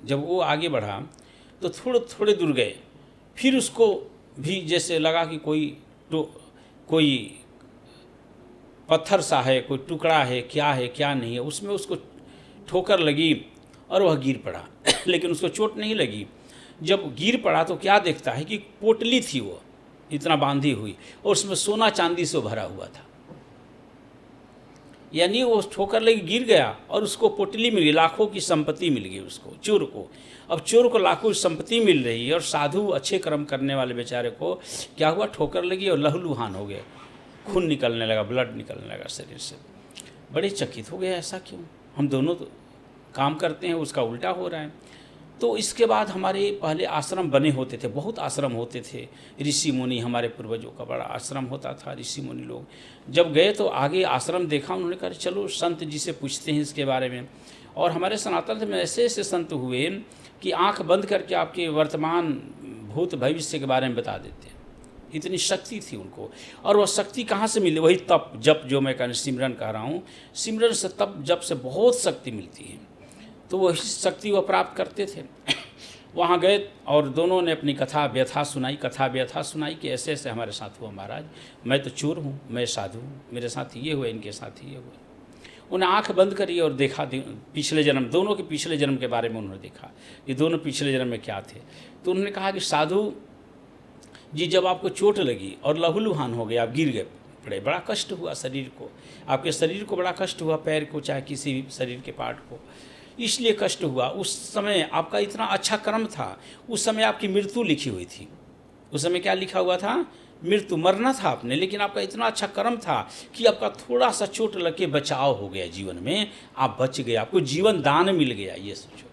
जब वो आगे बढ़ा तो थोड़े दूर गए, फिर उसको भी जैसे लगा कि कोई पत्थर सा है, कोई टुकड़ा है, क्या है क्या नहीं है, उसमें उसको ठोकर लगी और वह गिर पड़ा। लेकिन उसको चोट नहीं लगी। जब गिर पड़ा तो क्या देखता है कि पोटली थी वो इतना बांधी हुई, और उसमें सोना चांदी से भरा हुआ था। यानी वो ठोकर लगी, गिर गया और उसको पोटली मिल गई, लाखों की संपत्ति मिल गई उसको, चोर को। अब चोर को लाखों की संपत्ति मिल रही है, और साधु अच्छे कर्म करने वाले बेचारे को क्या हुआ, ठोकर लगी और लहूलुहान हो गए, खून निकलने लगा, ब्लड निकलने लगा शरीर से। बड़े चकित हो गए, ऐसा क्यों, हम दोनों तो काम करते हैं, उसका उल्टा हो रहा है। तो इसके बाद हमारे पहले आश्रम बने होते थे, बहुत आश्रम होते थे, ऋषि मुनि, हमारे पूर्वजों का बड़ा आश्रम होता था, ऋषि मुनि लोग। जब गए तो आगे आश्रम देखा, उन्होंने कहा चलो संत जी से पूछते हैं इसके बारे में। और हमारे सनातन में ऐसे ऐसे संत हुए कि आंख बंद करके आपके वर्तमान भूत भविष्य के बारे में बता देते हैं, इतनी शक्ति थी उनको। और वह शक्ति कहाँ से मिली, वही तप जप, जो मैं कहने सिमरन कह रहा हूँ, सिमरन से, तप जप से बहुत शक्ति मिलती है। तो वही शक्ति वह प्राप्त करते थे। वहाँ गए और दोनों ने अपनी कथा व्यथा सुनाई कि ऐसे ऐसे हमारे साथ हुआ महाराज, मैं तो चोर हूँ, मैं साधु हूँ, मेरे साथ ये हुआ, इनके साथ ये हुआ। उन्हें आंख बंद करी और देखा पिछले जन्म, दोनों के पिछले जन्म के बारे में उन्होंने देखा कि दोनों पिछले जन्म में क्या थे। तो उन्होंने कहा कि साधु जी, जब आपको चोट लगी और लहूलुहान हो गए, आप गिर गए पड़े, बड़ा कष्ट हुआ शरीर को, आपके शरीर को बड़ा कष्ट हुआ, पैर को चाहे किसी भी शरीर के पार्ट को, इसलिए कष्ट हुआ। उस समय आपका इतना अच्छा कर्म था, उस समय आपकी मृत्यु लिखी हुई थी। उस समय क्या लिखा हुआ था, मृत्यु, मरना था आपने, लेकिन आपका इतना अच्छा कर्म था कि आपका थोड़ा सा चोट लग के बचाव हो गया जीवन में, आप बच गए, आपको जीवन दान मिल गया। ये सोचो,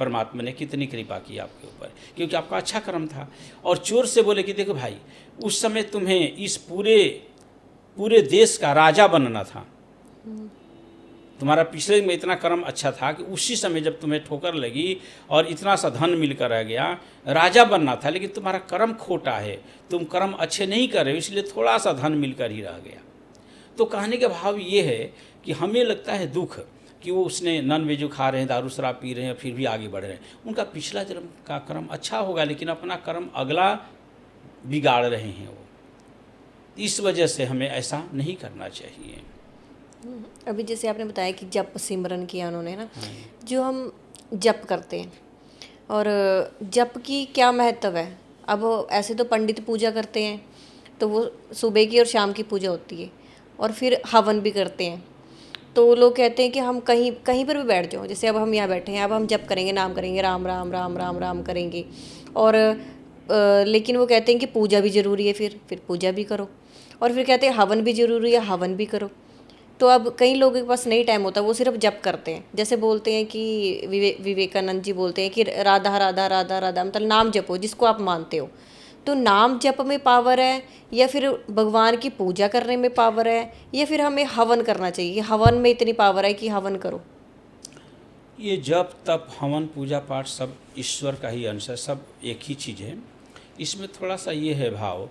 परमात्मा ने कितनी कृपा की आपके ऊपर, क्योंकि आपका अच्छा कर्म था। और चोर से बोले कि देखो भाई, उस समय तुम्हें इस पूरे देश का राजा बनना था, तुम्हारा पिछले में इतना कर्म अच्छा था कि उसी समय जब तुम्हें ठोकर लगी और इतना सा धन मिलकर आ गया, राजा बनना था, लेकिन तुम्हारा कर्म खोटा है, तुम कर्म अच्छे नहीं कर रहे हो, इसलिए थोड़ा सा धन मिलकर ही रह गया। तो कहने का भाव ये है कि हमें लगता है दुख कि वो उसने नॉन वेज खा रहे हैं, दारू शराब पी रहे हैं, फिर भी आगे बढ़ रहे हैं। उनका पिछला जन्म का कर्म अच्छा होगा, लेकिन अपना कर्म अगला बिगाड़ रहे हैं वो। इस वजह से हमें ऐसा नहीं करना चाहिए। अभी जैसे आपने बताया कि जप सिमरन किया उन्होंने ना, जो हम जप करते हैं और जप की क्या महत्व है? अब ऐसे तो पंडित पूजा करते हैं, तो वो सुबह की और शाम की पूजा होती है, और फिर हवन भी करते हैं। तो लोग कहते हैं कि हम कहीं कहीं पर भी बैठ जाओ, जैसे अब हम यहाँ बैठे हैं, अब हम जप करेंगे, नाम करेंगे, राम राम राम राम राम करेंगे, और लेकिन वो कहते हैं कि पूजा भी ज़रूरी है, फिर पूजा भी करो, और फिर कहते हैं हवन भी ज़रूरी है, हवन भी करो। तो अब कई लोगों के पास नहीं टाइम होता, वो सिर्फ जप करते हैं। जैसे बोलते हैं कि विवेकानंद जी बोलते हैं कि राधा राधा राधा राधा, मतलब नाम जपो जिसको आप मानते हो। तो नाम जप में पावर है, या फिर भगवान की पूजा करने में पावर है, या फिर हमें हवन करना चाहिए? हवन में इतनी पावर है कि हवन करो। ये जप तप हवन पूजा पाठ सब ईश्वर का ही अंश है, सब एक ही चीज़ है। इसमें थोड़ा सा ये है भाव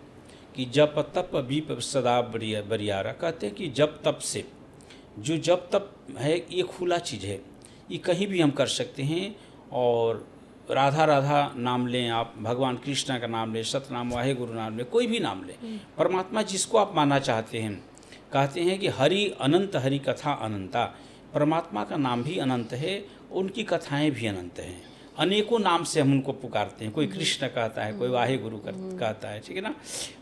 कि जप तप बीप सदा बरियारा। कहते हैं कि जप तप से, जो जप तप है ये खुला चीज़ है, ये कहीं भी हम कर सकते हैं। और राधा राधा नाम लें आप, भगवान कृष्ण का नाम लें, सतनाम वाहे गुरु नाम लें, कोई भी नाम लें, परमात्मा जिसको आप मानना चाहते हैं। कहते हैं कि हरि अनंत, हरि कथा अनंता। परमात्मा का नाम भी अनंत है, उनकी कथाएं भी अनंत हैं। अनेकों नाम से हम उनको पुकारते हैं। कोई कृष्ण कहता है, कोई वाहे गुरु कहता है, ठीक है ना,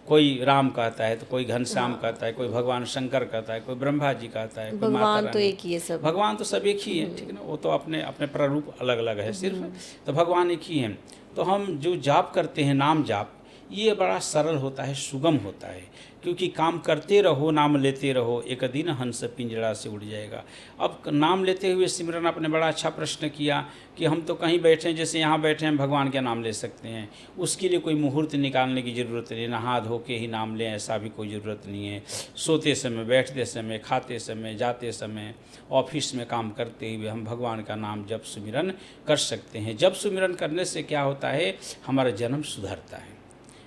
कोई राम कहता है, तो कोई घनश्याम कहता है, कोई भगवान शंकर कहता है, कोई ब्रह्मा जी कहता है, कोई माता भगवान तो रानी। एक ही है सब। भगवान तो सब एक ही है, ठीक है ना, वो तो अपने अपने प्रारूप अलग अलग है सिर्फ, तो भगवान एक ही हैं। तो हम जो जाप करते हैं, नाम जाप, ये बड़ा सरल होता है, सुगम होता है, क्योंकि काम करते रहो, नाम लेते रहो, एक दिन हंस पिंजड़ा से उड़ जाएगा। अब नाम लेते हुए सिमरन, आपने बड़ा अच्छा प्रश्न किया कि हम तो कहीं बैठे हैं, जैसे यहाँ बैठे हैं, भगवान का नाम ले सकते हैं, उसके लिए कोई मुहूर्त निकालने की ज़रूरत नहीं, नहा धो के ही नाम लें ऐसा भी कोई ज़रूरत नहीं है। सोते समय, बैठते समय, खाते समय, जाते समय, ऑफिस में काम करते हुए हम भगवान का नाम जप सुमिरन कर सकते हैं। जप सुमिरन करने से क्या होता है, हमारा जन्म सुधरता है,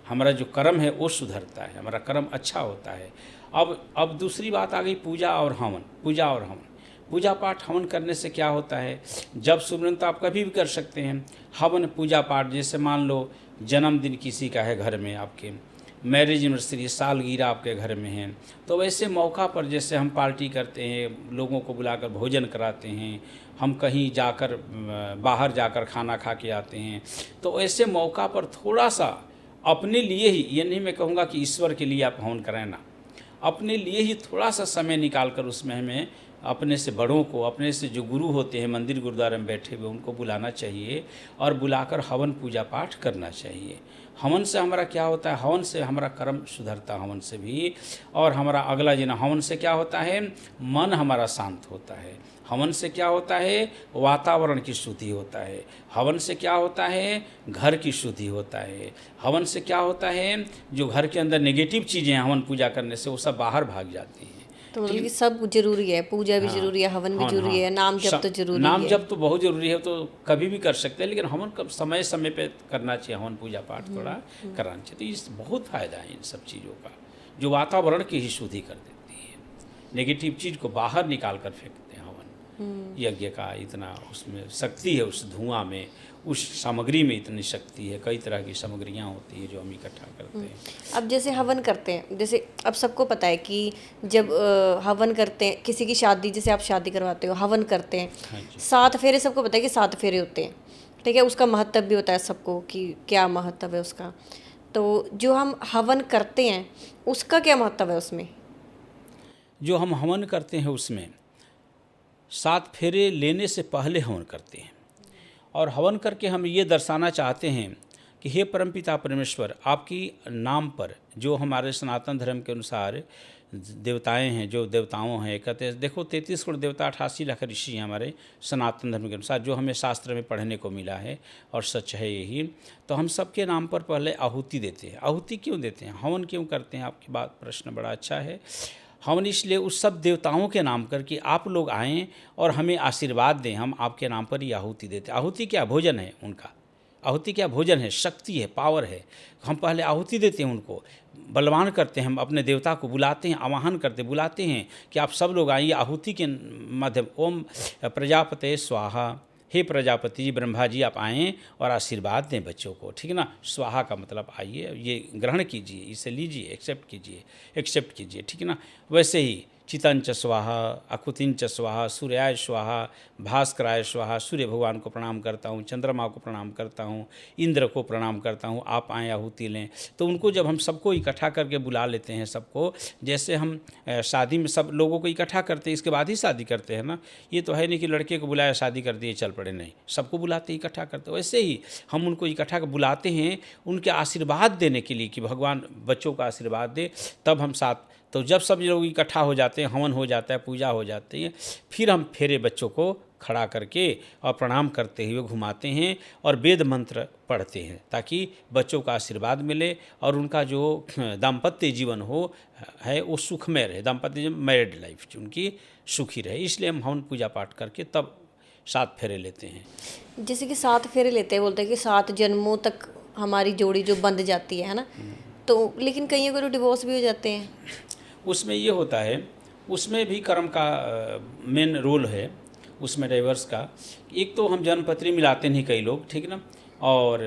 हमारा जो कर्म है वो सुधरता है, हमारा कर्म अच्छा होता है। अब दूसरी बात आ गई पूजा और हवन। पूजा और हवन, पूजा पाठ हवन करने से क्या होता है, जब सुमिरन तो आप कभी भी कर सकते हैं। हवन पूजा पाठ, जैसे मान लो जन्मदिन किसी का है घर में, आपके मैरिज एनिवर्सरी, सालगिरह आपके घर में है, तो वैसे मौका पर जैसे हम पार्टी करते हैं, लोगों को बुलाकर भोजन कराते हैं, हम कहीं जाकर बाहर जाकर खाना खा के आते हैं, तो ऐसे मौका पर थोड़ा सा अपने लिए ही, ये नहीं मैं कहूँगा कि ईश्वर के लिए आप हवन कराएं ना, अपने लिए ही थोड़ा सा समय निकाल कर उसमें हमें अपने से बड़ों को, अपने से जो गुरु होते हैं मंदिर गुरुद्वारे में बैठे हुए, उनको बुलाना चाहिए और बुलाकर हवन पूजा पाठ करना चाहिए। हवन से हमारा क्या होता है, हवन से हमारा कर्म सुधरता है, हवन से भी। और हमारा अगला दिन, हवन से क्या होता है, मन हमारा शांत होता है। हवन से क्या होता है, वातावरण की शुद्धि होता है। हवन से क्या होता है, घर की शुद्धि होता है। हवन से क्या होता है, जो घर के अंदर नेगेटिव चीज़ें हैं हवन पूजा करने से, वो सब बाहर भाग जाती हैं। तो मतलब कि सब जरूरी है, पूजा भी जरूरी है, हवन भी जरूरी है, नाम जप तो जरूरी है। नाम जप तो बहुत जरूरी है, तो कभी भी कर सकते हैं, लेकिन हवन कब समय समय पे करना चाहिए, हवन पूजा पाठ थोड़ा कराना चाहिए। तो इस बहुत फ़ायदा है इन सब चीज़ों का, जो वातावरण की ही शुद्धि कर देती है, नेगेटिव चीज़ को बाहर निकाल कर फेंकते हैं। हवन यज्ञ का इतना उसमें शक्ति है, उस धुआं में, उस सामग्री में इतनी शक्ति है। कई तरह की सामग्रियाँ होती है जो हम इकट्ठा करते हैं। अब जैसे हवन करते हैं, जैसे अब सबको पता है कि जब हवन करते हैं, किसी की शादी, जैसे आप शादी करवाते हो, हवन करते हैं, हाँ जी। 7 फेरे सबको पता है कि 7 फेरे होते हैं, ठीक है, उसका महत्व भी होता है सबको कि क्या महत्व है उसका। तो जो हम हवन करते हैं उसका क्या महत्व है उसमें? जो हम हवन करते हैं उसमें 7 फेरे लेने से पहले हवन करते हैं, और हवन करके हम ये दर्शाना चाहते हैं कि हे परमपिता परमेश्वर, आपकी नाम पर, जो हमारे सनातन धर्म के अनुसार देवताएं हैं, जो देवताओं हैं, कहते हैं देखो 33 करोड़ देवता 88 लाख ऋषि हैं हमारे सनातन धर्म के अनुसार, जो हमें शास्त्र में पढ़ने को मिला है और सच है यही। तो हम सबके नाम पर पहले आहुति देते हैं। आहुति क्यों देते हैं, हवन क्यों करते हैं, आपकी बात प्रश्न बड़ा अच्छा है। हवन इसलिए उस सब देवताओं के नाम कर कि आप लोग आएँ और हमें आशीर्वाद दें, हम आपके नाम पर ही आहुति देते हैं। आहुति क्या, भोजन है उनका। आहुति क्या, भोजन है, शक्ति है, पावर है। हम पहले आहुति देते हैं, उनको बलवान करते हैं, हम अपने देवता को बुलाते हैं, आवाहन करते बुलाते हैं कि आप सब लोग आइए। आहुति के माध्यम ओम प्रजापते स्वाहा, हे प्रजापति जी, ब्रह्मा जी आप आएँ और आशीर्वाद दें बच्चों को, ठीक है ना। स्वाहा का मतलब आइए, ये ग्रहण कीजिए, इसे लीजिए, एक्सेप्ट कीजिए, ठीक है ना। वैसे ही चितंच स्वाहा, अकुतिंच स्वाहा, सूर्याय स्वाहा, भास्कराय स्वाहा, सूर्य भगवान को प्रणाम करता हूँ, चंद्रमा को प्रणाम करता हूँ, इंद्र को प्रणाम करता हूँ, आप आएँ आहुति लें। तो उनको जब हम सबको इकट्ठा करके बुला लेते हैं सबको, जैसे हम शादी में सब लोगों को इकट्ठा करते हैं इसके बाद ही शादी करते हैं ना। ये तो है नहीं कि लड़के को बुलाया शादी कर दिए चल पड़े, नहीं, सबको बुलाते इकट्ठा करते। वैसे ही हम उनको इकट्ठा कर बुलाते हैं उनके आशीर्वाद देने के लिए कि भगवान बच्चों का आशीर्वाद दे, तब हम साथ। तो जब सब लोग इकट्ठा हो जाते हैं, हवन हो जाता है, पूजा हो जाती है, फिर हम फेरे बच्चों को खड़ा करके और प्रणाम करते हुए घुमाते हैं और वेद मंत्र पढ़ते हैं ताकि बच्चों का आशीर्वाद मिले और उनका जो दाम्पत्य जीवन हो है वो सुखमय रहे, दाम्पत्य जीवन मैरिड लाइफ उनकी सुखी रहे। इसलिए हम हवन पूजा पाठ करके तब 7 फेरे लेते हैं। जैसे कि 7 फेरे लेते हैं, बोलते हैं कि 7 जन्मों तक हमारी जोड़ी जो बंध जाती है ना। तो लेकिन कईयों को तो डिवोर्स भी हो जाते हैं। उसमें ये होता है, उसमें भी कर्म का मेन रोल है उसमें डाइवर्स का। एक तो हम जन्मपत्री मिलाते नहीं कई लोग, ठीक है ना, और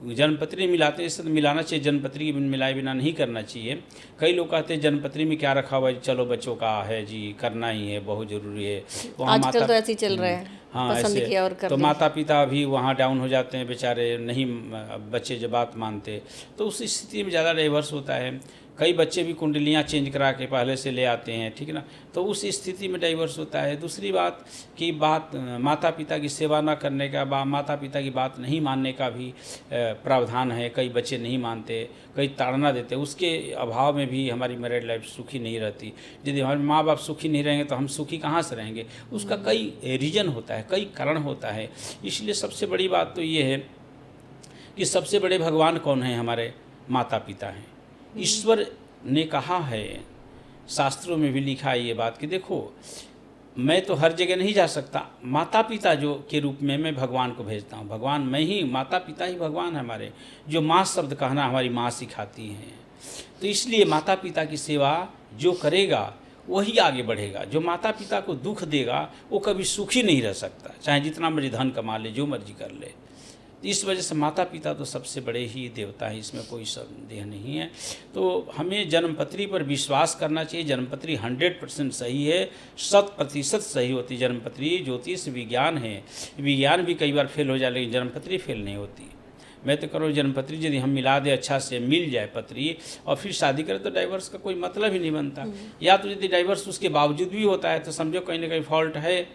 जन्मपत्री मिलाते हैं, इससे तो मिलाना चाहिए, जन्मपत्री मिलाए बिना नहीं करना चाहिए। कई लोग कहते हैं जन्मपत्री में क्या रखा हुआ है, चलो बच्चों का है जी, करना ही है, बहुत ज़रूरी है। आजकल तो ऐसे ही चल रहा है, हाँ, पसंद ऐसे किया और कर तो लिया। माता पिता भी वहाँ डाउन हो जाते हैं बेचारे, नहीं बच्चे जब बात मानते, तो उस स्थिति में ज़्यादा डाइवर्स होता है। कई बच्चे भी कुंडलियाँ चेंज करा के पहले से ले आते हैं, ठीक है ना, तो उस स्थिति में डाइवर्स होता है। दूसरी बात कि माता पिता की सेवा न करने का, माता पिता की बात नहीं मानने का भी प्रावधान है। कई बच्चे नहीं मानते, कई ताड़ना देते, उसके अभाव में भी हमारी मैरिड लाइफ सुखी नहीं रहती। यदि हमारे माँ बाप सुखी नहीं रहेंगे तो हम सुखी कहाँ से रहेंगे। उसका कई रीजन होता है, कई कारण होता है। इसलिए सबसे बड़ी बात तो ये है कि सबसे बड़े भगवान कौन हैं, हमारे माता पिता हैं। ईश्वर ने कहा है, शास्त्रों में भी लिखा है ये बात कि देखो मैं तो हर जगह नहीं जा सकता, माता पिता जो के रूप में मैं भगवान को भेजता हूँ। भगवान मैं ही, माता पिता ही भगवान है हमारे। जो माँ शब्द कहना हमारी माँ सिखाती हैं। तो इसलिए माता पिता की सेवा जो करेगा वही आगे बढ़ेगा। जो माता पिता को दुख देगा वो कभी सुखी नहीं रह सकता, चाहे जितना मर्जी धन कमा ले, जो मर्जी कर ले। इस वजह से माता पिता तो सबसे बड़े ही देवता है, इसमें कोई संदेह नहीं है। तो हमें जन्मपत्री पर विश्वास करना चाहिए। जन्मपत्री 100% सही है, 100% सही होती जन्मपत्री। ज्योतिष विज्ञान है, विज्ञान भी कई बार फेल हो जाए लेकिन जन्मपत्री फेल नहीं होती। मैं तो करूँ जन्मपत्री यदि हम मिला दे, अच्छा से मिल जाए पत्री और फिर शादी करें तो डाइवर्स का कोई मतलब ही नहीं बनता। या तो यदि डाइवर्स उसके बावजूद भी होता है तो समझो कहीं ना कहीं फॉल्ट है,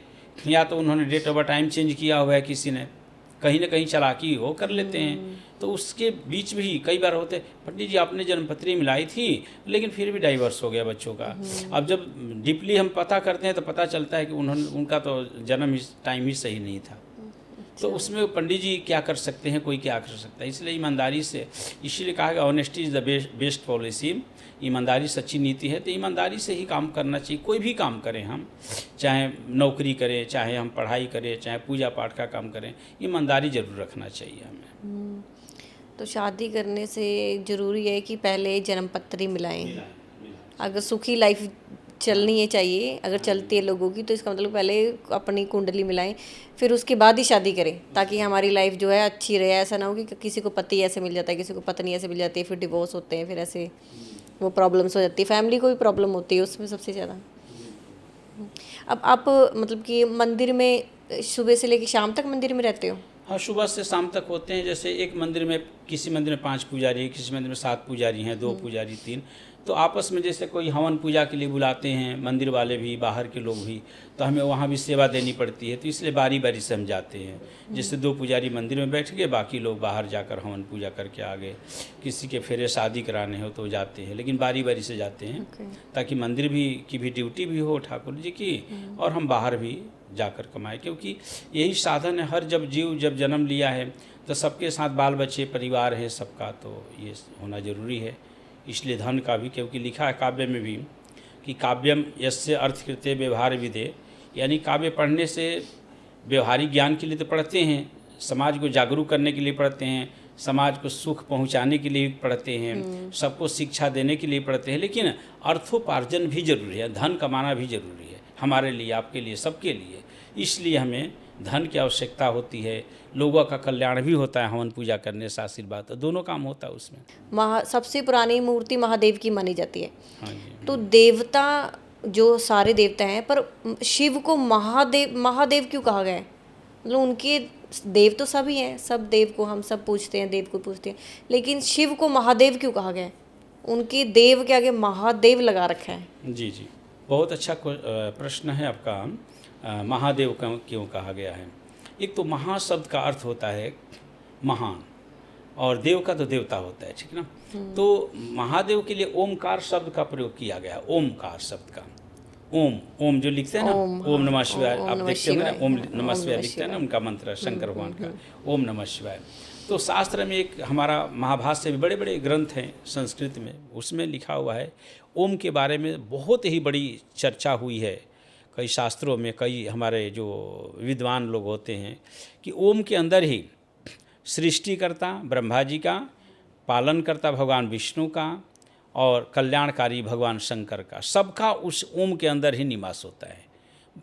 या तो उन्होंने डेट ऑफ टाइम चेंज किया हुआ है, किसी ने कहीं ना कहीं चालाकी हो कर लेते हैं। तो उसके बीच भी कई बार होते, पंडित जी आपने जन्मपत्री मिलाई थी लेकिन फिर भी डाइवर्स हो गया बच्चों का। अब जब डीपली हम पता करते हैं तो पता चलता है कि उनका तो जन्म टाइम ही सही नहीं था। तो उसमें पंडित जी क्या कर सकते हैं, कोई क्या कर सकता है। इसलिए ईमानदारी से, इसीलिए कहा कि honesty is the best policy. ईमानदारी सच्ची नीति है। तो ईमानदारी से ही काम करना चाहिए। कोई भी काम करें हम, चाहे नौकरी करें, चाहे हम पढ़ाई करें, चाहे पूजा पाठ का काम करें, ईमानदारी ज़रूर रखना चाहिए हमें। तो शादी करने से ज़रूरी है कि पहले जन्मपत्री मिलाएं। अगर सुखी लाइफ चलनी है चाहिए, अगर चलती है लोगों की, तो इसका मतलब पहले अपनी कुंडली मिलाएं, फिर उसके बाद ही शादी करें ताकि हमारी लाइफ जो है अच्छी रहे। ऐसा ना हो कि किसी को पति ऐसे मिल जाता है, किसी को पत्नी ऐसे मिल जाती है, फिर डिवोर्स होते हैं, फिर ऐसे वो प्रॉब्लम्स हो जाती है। फैमिली को भी प्रॉब्लम होती है उसमें सबसे ज़्यादा। अब आप मतलब कि मंदिर में सुबह से लेकर शाम तक मंदिर में रहते हो? हाँ, सुबह से शाम तक होते हैं। जैसे एक मंदिर में, किसी मंदिर में 5 पुजारी हैं, किसी मंदिर में 7 पुजारी हैं, 2 पुजारी, 3, तो आपस में जैसे कोई हवन पूजा के लिए बुलाते हैं, मंदिर वाले भी, बाहर के लोग भी, तो हमें वहाँ भी सेवा देनी पड़ती है, तो इसलिए बारी बारी से हम जाते हैं। जैसे 2 पुजारी मंदिर में बैठ गए, बाकी लोग बाहर जाकर हवन पूजा करके आ गए। किसी के फेरे शादी कराने हो तो जाते हैं, लेकिन बारी बारी से जाते हैं, ताकि मंदिर भी की भी ड्यूटी भी हो ठाकुर जी की, और हम बाहर भी जाकर कमाएं, क्योंकि यही साधन है। हर जब जीव जब जन्म लिया है तो सबके साथ बाल बच्चे परिवार है सबका, तो ये होना जरूरी है। इसलिए धन का भी, क्योंकि लिखा है काव्य में भी कि काव्यम यस्य अर्थकृते व्यवहार विदे, यानी काव्य पढ़ने से व्यवहारिक ज्ञान के लिए तो पढ़ते हैं, समाज को जागरूक करने के लिए पढ़ते हैं, समाज को सुख पहुंचाने के लिए पढ़ते हैं, सबको शिक्षा देने के लिए पढ़ते हैं, लेकिन अर्थोपार्जन भी जरूरी है, धन कमाना भी जरूरी है हमारे लिए, आपके लिए, सबके लिए। इसलिए हमें धन की आवश्यकता होती है, लोगों का कल्याण भी होता है हवन पूजा करने से, आशीर्वाद, तो दोनों काम होता है उसमें। सबसे पुरानी मूर्ति महादेव की मानी जाती है। हाँ जी। तो देवता, जो सारे देवता हैं, पर शिव को महादेव क्यों कहा गया है? मतलब उनके देव तो सभी हैं, सब देव को हम सब पूछते हैं, देव को पूछते हैं, लेकिन शिव को महादेव क्यों कहा गया है? उनके देव के आगे महादेव लगा रखा है। जी जी, बहुत अच्छा प्रश्न है आपका। महादेव क्यों कहा गया है? एक तो महा शब्द का अर्थ होता है महान, और देव का तो देवता होता है, ठीक ना। तो महादेव के लिए ओमकार शब्द का प्रयोग किया गया है। ओमकार शब्द का, ओम जो लिखते हैं ना, ओम नमः शिवाय, आप देखते होंगे ना, ओम नमः शिवाय लिखते हैं ना, उनका मंत्र है शंकर भगवान का, ओम नमः शिवाय। तो शास्त्र में एक हमारा महाभाष्य भी, बड़े बड़े ग्रंथ हैं संस्कृत में, उसमें लिखा हुआ है ओम के बारे में बहुत ही बड़ी चर्चा हुई है कई शास्त्रों में। कई हमारे जो विद्वान लोग होते हैं कि ओम के अंदर ही सृष्टिकर्ता ब्रह्मा जी का, पालनकर्ता भगवान विष्णु का, और कल्याणकारी भगवान शंकर का, सबका उस ओम के अंदर ही निवास होता है।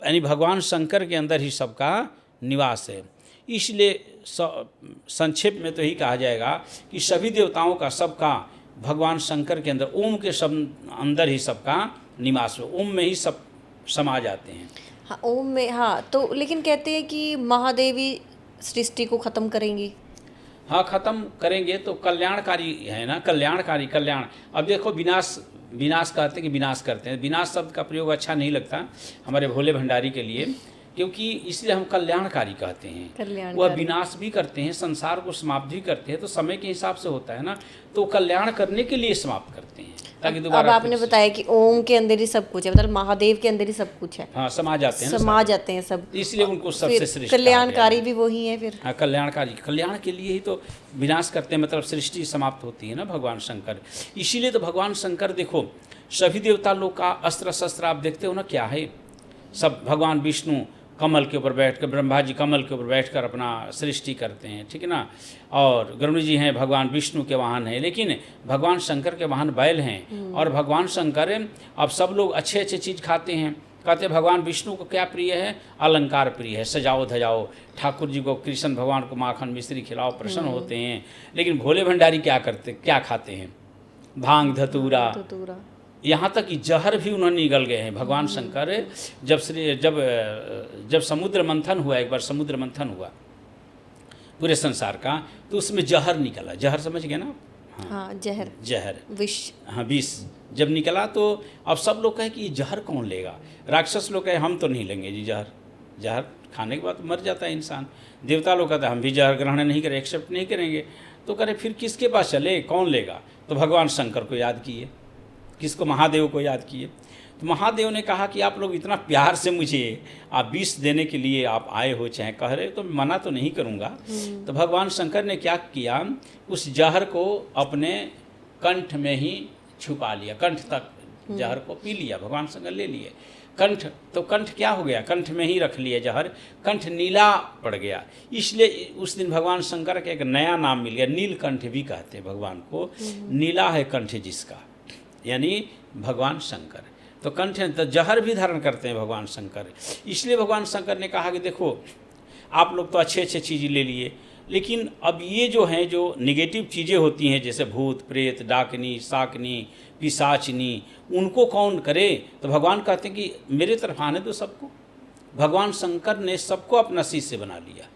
यानी भगवान शंकर के अंदर ही सबका निवास है। इसलिए संक्षेप में तो ही कहा जाएगा कि सभी देवताओं का, सबका भगवान शंकर के अंदर, ओम के सब अंदर ही सबका निवास हो, ओम में ही सब समा जाते हैं। हाँ, ओम में। हाँ, तो लेकिन कहते हैं कि महादेवी सृष्टि को खत्म करेंगी। हाँ, खत्म करेंगे तो कल्याणकारी है ना, कल्याणकारी, कल्याण। अब देखो, विनाश कहते हैं कि विनाश करते हैं, विनाश शब्द का प्रयोग अच्छा नहीं लगता हमारे भोले भंडारी के लिए, क्योंकि इसलिए हम कल्याणकारी कहते हैं। वह विनाश भी करते हैं, संसार को समाप्त भी करते हैं, तो समय के हिसाब से होता है ना, तो कल्याण करने के लिए समाप्त करते हैं, ताकि दोबारा। अब आपने बताया कि ओम के अंदर ही सब कुछ है, मतलब महादेव के अंदर ही सब कुछ है। हाँ, समा जाते हैं सब, इसलिए उनको सबसे श्रेष्ठ कल्याणकारी भी वही है फिर। हाँ, कल्याणकारी, कल्याण के लिए ही तो विनाश करते हैं, मतलब सृष्टि समाप्त होती है ना भगवान शंकर। इसीलिए तो भगवान शंकर, देखो सभी देवता लोग का अस्त्र शस्त्र आप देखते हो ना क्या है, सब भगवान विष्णु कमल के ऊपर बैठकर, ब्रह्मा जी कमल के ऊपर बैठकर अपना सृष्टि करते हैं, ठीक है ना। और गरुड़ जी हैं भगवान विष्णु के वाहन हैं, लेकिन भगवान शंकर के वाहन बैल हैं। और भगवान शंकर, अब सब लोग अच्छे अच्छे चीज़ खाते हैं, कहते हैं भगवान विष्णु को क्या प्रिय है? अलंकार प्रिय है, सजाओ धजाओ, ठाकुर जी को, कृष्ण भगवान को माखन मिश्री खिलाओ, प्रसन्न होते हैं। लेकिन भोले भंडारी क्या खाते हैं? भांग धतूरा, यहाँ तक कि जहर भी उन्होंने निगल गए हैं। भगवान शंकर जब समुद्र मंथन हुआ, एक बार समुद्र मंथन हुआ पूरे संसार का, तो उसमें जहर निकला। जहर समझ गए ना? हाँ, जहर, विष। हाँ, विष जब निकला तो अब सब लोग कहे कि ये जहर कौन लेगा? राक्षस लोग कहे हम तो नहीं लेंगे जी जहर खाने के बाद मर जाता है इंसान। देवता लोग कहते हैं हम भी जहर ग्रहण नहीं करें, एक्सेप्ट नहीं करेंगे। तो करें फिर किसके पास चले, कौन लेगा? तो भगवान शंकर को याद किए। किसको? महादेव को याद किए। तो महादेव ने कहा कि आप लोग इतना प्यार से मुझे आप विष देने के लिए आप आए हो, चाहे कह रहे हो, तो मना तो नहीं करूँगा। तो भगवान शंकर ने क्या किया, उस जहर को अपने कंठ में ही छुपा लिया, कंठ तक जहर को पी लिया। भगवान शंकर ले लिए कंठ, तो कंठ क्या हो गया? कंठ में ही रख लिया जहर, कंठ नीला पड़ गया। इसलिए उस दिन भगवान शंकर का एक नया नाम मिल गया, नीलकंठ भी कहते हैं भगवान को। नीला है कंठ जिसका, यानी भगवान शंकर। तो कंठ, तो जहर भी धारण करते हैं भगवान शंकर। इसलिए भगवान शंकर ने कहा कि देखो आप लोग तो अच्छे अच्छे चीज़ ले लिए, लेकिन अब ये जो हैं, जो निगेटिव चीज़ें होती हैं, जैसे भूत प्रेत, डाकनी शाकनी पिशाचनी, उनको कौन करे? तो भगवान कहते हैं कि मेरे तरफ आने दो सबको। भगवान शंकर ने सबको अपना शिष्य बना लिया।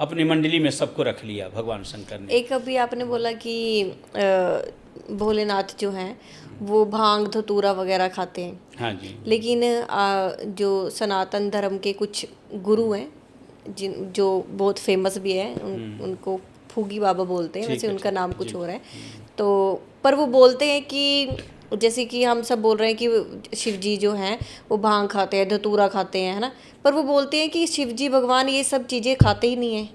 अपनी मंडली में सबको रख लिया भगवान शंकर ने। एक अभी आपने बोला कि भोलेनाथ जो हैं वो भांग धतूरा वगैरह खाते हैं। हाँ जी। लेकिन जो सनातन धर्म के कुछ गुरु हैं जो बहुत फेमस भी है, उनको फूगी बाबा बोलते हैं, ठीक वैसे है, उनका ठीक नाम है, कुछ जी। और है। तो पर वो बोलते हैं कि जैसे कि हम सब बोल रहे हैं कि शिव जी जो हैं वो भांग खाते हैं, धतूरा खाते हैं, है ना। पर वो बोलते हैं कि शिव जी भगवान ये सब चीज़ें खाते ही नहीं हैं,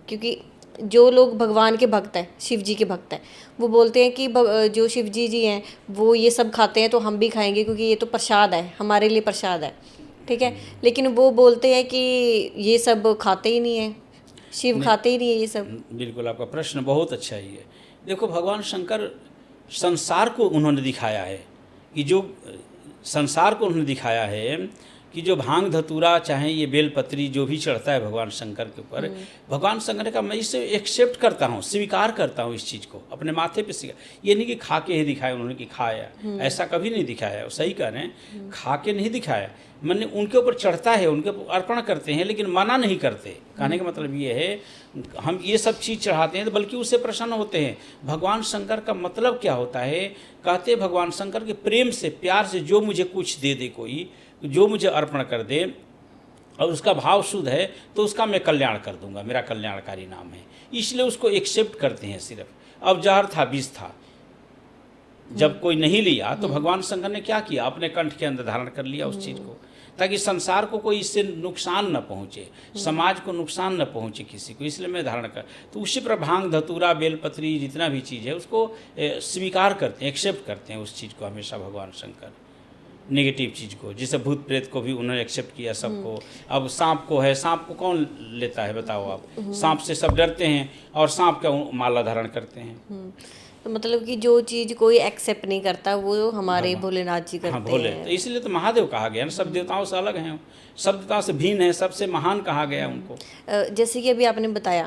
क्योंकि जो लोग भगवान के भक्त हैं, शिव जी के भक्त हैं, वो बोलते हैं कि जो शिव जी हैं वो ये सब खाते हैं तो हम भी खाएंगे, क्योंकि ये तो प्रसाद है, हमारे लिए प्रसाद है, ठीक है। लेकिन वो बोलते हैं कि ये सब खाते ही नहीं है, शिव नहीं, खाते ही नहीं है ये सब। बिल्कुल आपका प्रश्न बहुत अच्छा ही है। देखो भगवान शंकर संसार को उन्होंने दिखाया है कि जो संसार को उन्होंने दिखाया है कि जो भांग धतूरा चाहे ये बेलपत्री जो भी चढ़ता है भगवान शंकर के ऊपर, भगवान शंकर का मैं इसे एक्सेप्ट करता हूँ, स्वीकार करता हूँ इस चीज़ को अपने माथे पे स्वीकार। ये नहीं कि खा के ही दिखाया उन्होंने कि खाया, ऐसा कभी नहीं दिखाया। वो सही कह रहे हैं, खा के नहीं दिखाया, मैंने उनके ऊपर चढ़ता है, उनके ऊपर अर्पण करते हैं, लेकिन मना नहीं करते। कहने का मतलब ये है हम ये सब चीज़ चढ़ाते हैं तो बल्कि उससे प्रसन्न होते हैं। भगवान शंकर का मतलब क्या होता है, कहते हैं भगवान शंकर के प्रेम से प्यार से जो मुझे कुछ दे दे, कोई जो मुझे अर्पण कर दे और उसका भाव शुद्ध है तो उसका मैं कल्याण कर दूंगा, मेरा कल्याणकारी नाम है, इसलिए उसको एक्सेप्ट करते हैं सिर्फ। अब जहर था, विष था, जब कोई नहीं लिया तो भगवान शंकर ने क्या किया, अपने कंठ के अंदर धारण कर लिया उस चीज़ को, ताकि संसार को कोई इससे नुकसान न पहुँचे, समाज को नुकसान न पहुँचे किसी को, इसलिए मैं धारण कर। तो उसी पर भांग धतूरा बेलपत्री जितना भी चीज़ है उसको स्वीकार करते हैं, एक्सेप्ट करते हैं उस चीज़ को हमेशा भगवान शंकर, नेगेटिव चीज़ को। जैसे भूत प्रेत को भी उन्होंने एक्सेप्ट किया सबको। अब सांप को है, सांप को कौन लेता है बताओ आप, सांप से सब डरते हैं और सांप का माला धारण करते हैं। तो मतलब कि जो चीज़ कोई एक्सेप्ट नहीं करता वो हमारे भोलेनाथ जी हाँ, करते भोले, हैं। तो इसलिए तो महादेव कहा गया ना, सब देवताओं से अलग हैं, सब देवताओं से भिन्न है, सबसे महान कहा गया उनको। जैसे कि अभी आपने बताया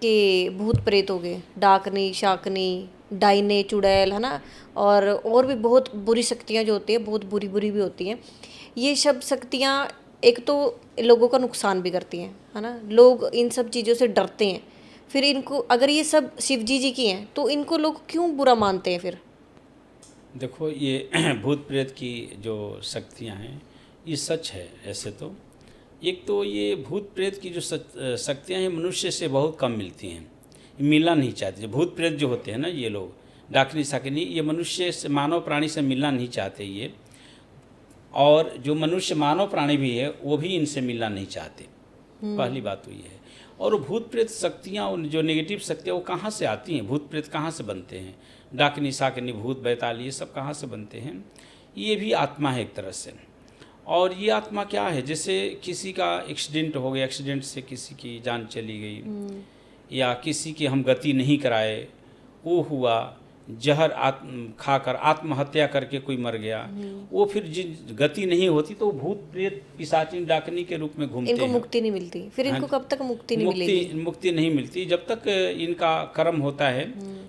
कि भूत प्रेत हो गए, डाकनी शाकनी, डाइने चुड़ैल, है ना, और भी बहुत बुरी शक्तियाँ जो होती हैं, बहुत बुरी बुरी भी होती हैं। ये सब शक्तियाँ एक तो लोगों का नुकसान भी करती हैं, है ना, लोग इन सब चीज़ों से डरते हैं। फिर इनको अगर ये सब शिव जी की हैं तो इनको लोग क्यों बुरा मानते हैं फिर? देखो ये भूत प्रेत की जो शक्तियाँ हैं ये सच है। ऐसे तो एक तो ये भूत प्रेत की जो शक्तियाँ हैं मनुष्य से बहुत कम मिलती हैं, मिलना नहीं चाहते। जो भूत प्रेत जो होते हैं ना, ये लोग डाकनी शाकनी, ये मनुष्य से, मानव प्राणी से मिलना नहीं चाहते ये, और जो मनुष्य मानव प्राणी भी है वो भी इनसे मिलना नहीं चाहते। पहली बात तो ये है। और वो भूत प्रेत शक्तियाँ, जो नेगेटिव शक्तियाँ, वो कहाँ से आती हैं? भूत प्रेत कहाँ से बनते हैं? डाकनी शाकनी, भूत बैताल, ये सब कहाँ से बनते हैं? ये भी आत्मा है एक तरह से। और ये आत्मा क्या है, जैसे किसी का एक्सीडेंट हो गया, एक्सीडेंट से किसी की जान चली गई, या किसी की हम गति नहीं कराए, वो हुआ, जहर खाकर आत्महत्या करके कोई मर गया, वो फिर गति नहीं होती तो भूत प्रेत पिशाचिनी डाकनी के रूप में घूमते इनको हैं। मुक्ति नहीं मिलती। फिर इनको कब तक मुक्ति नहीं मिलेगी? मुक्ति नहीं मिलती जब तक इनका कर्म होता है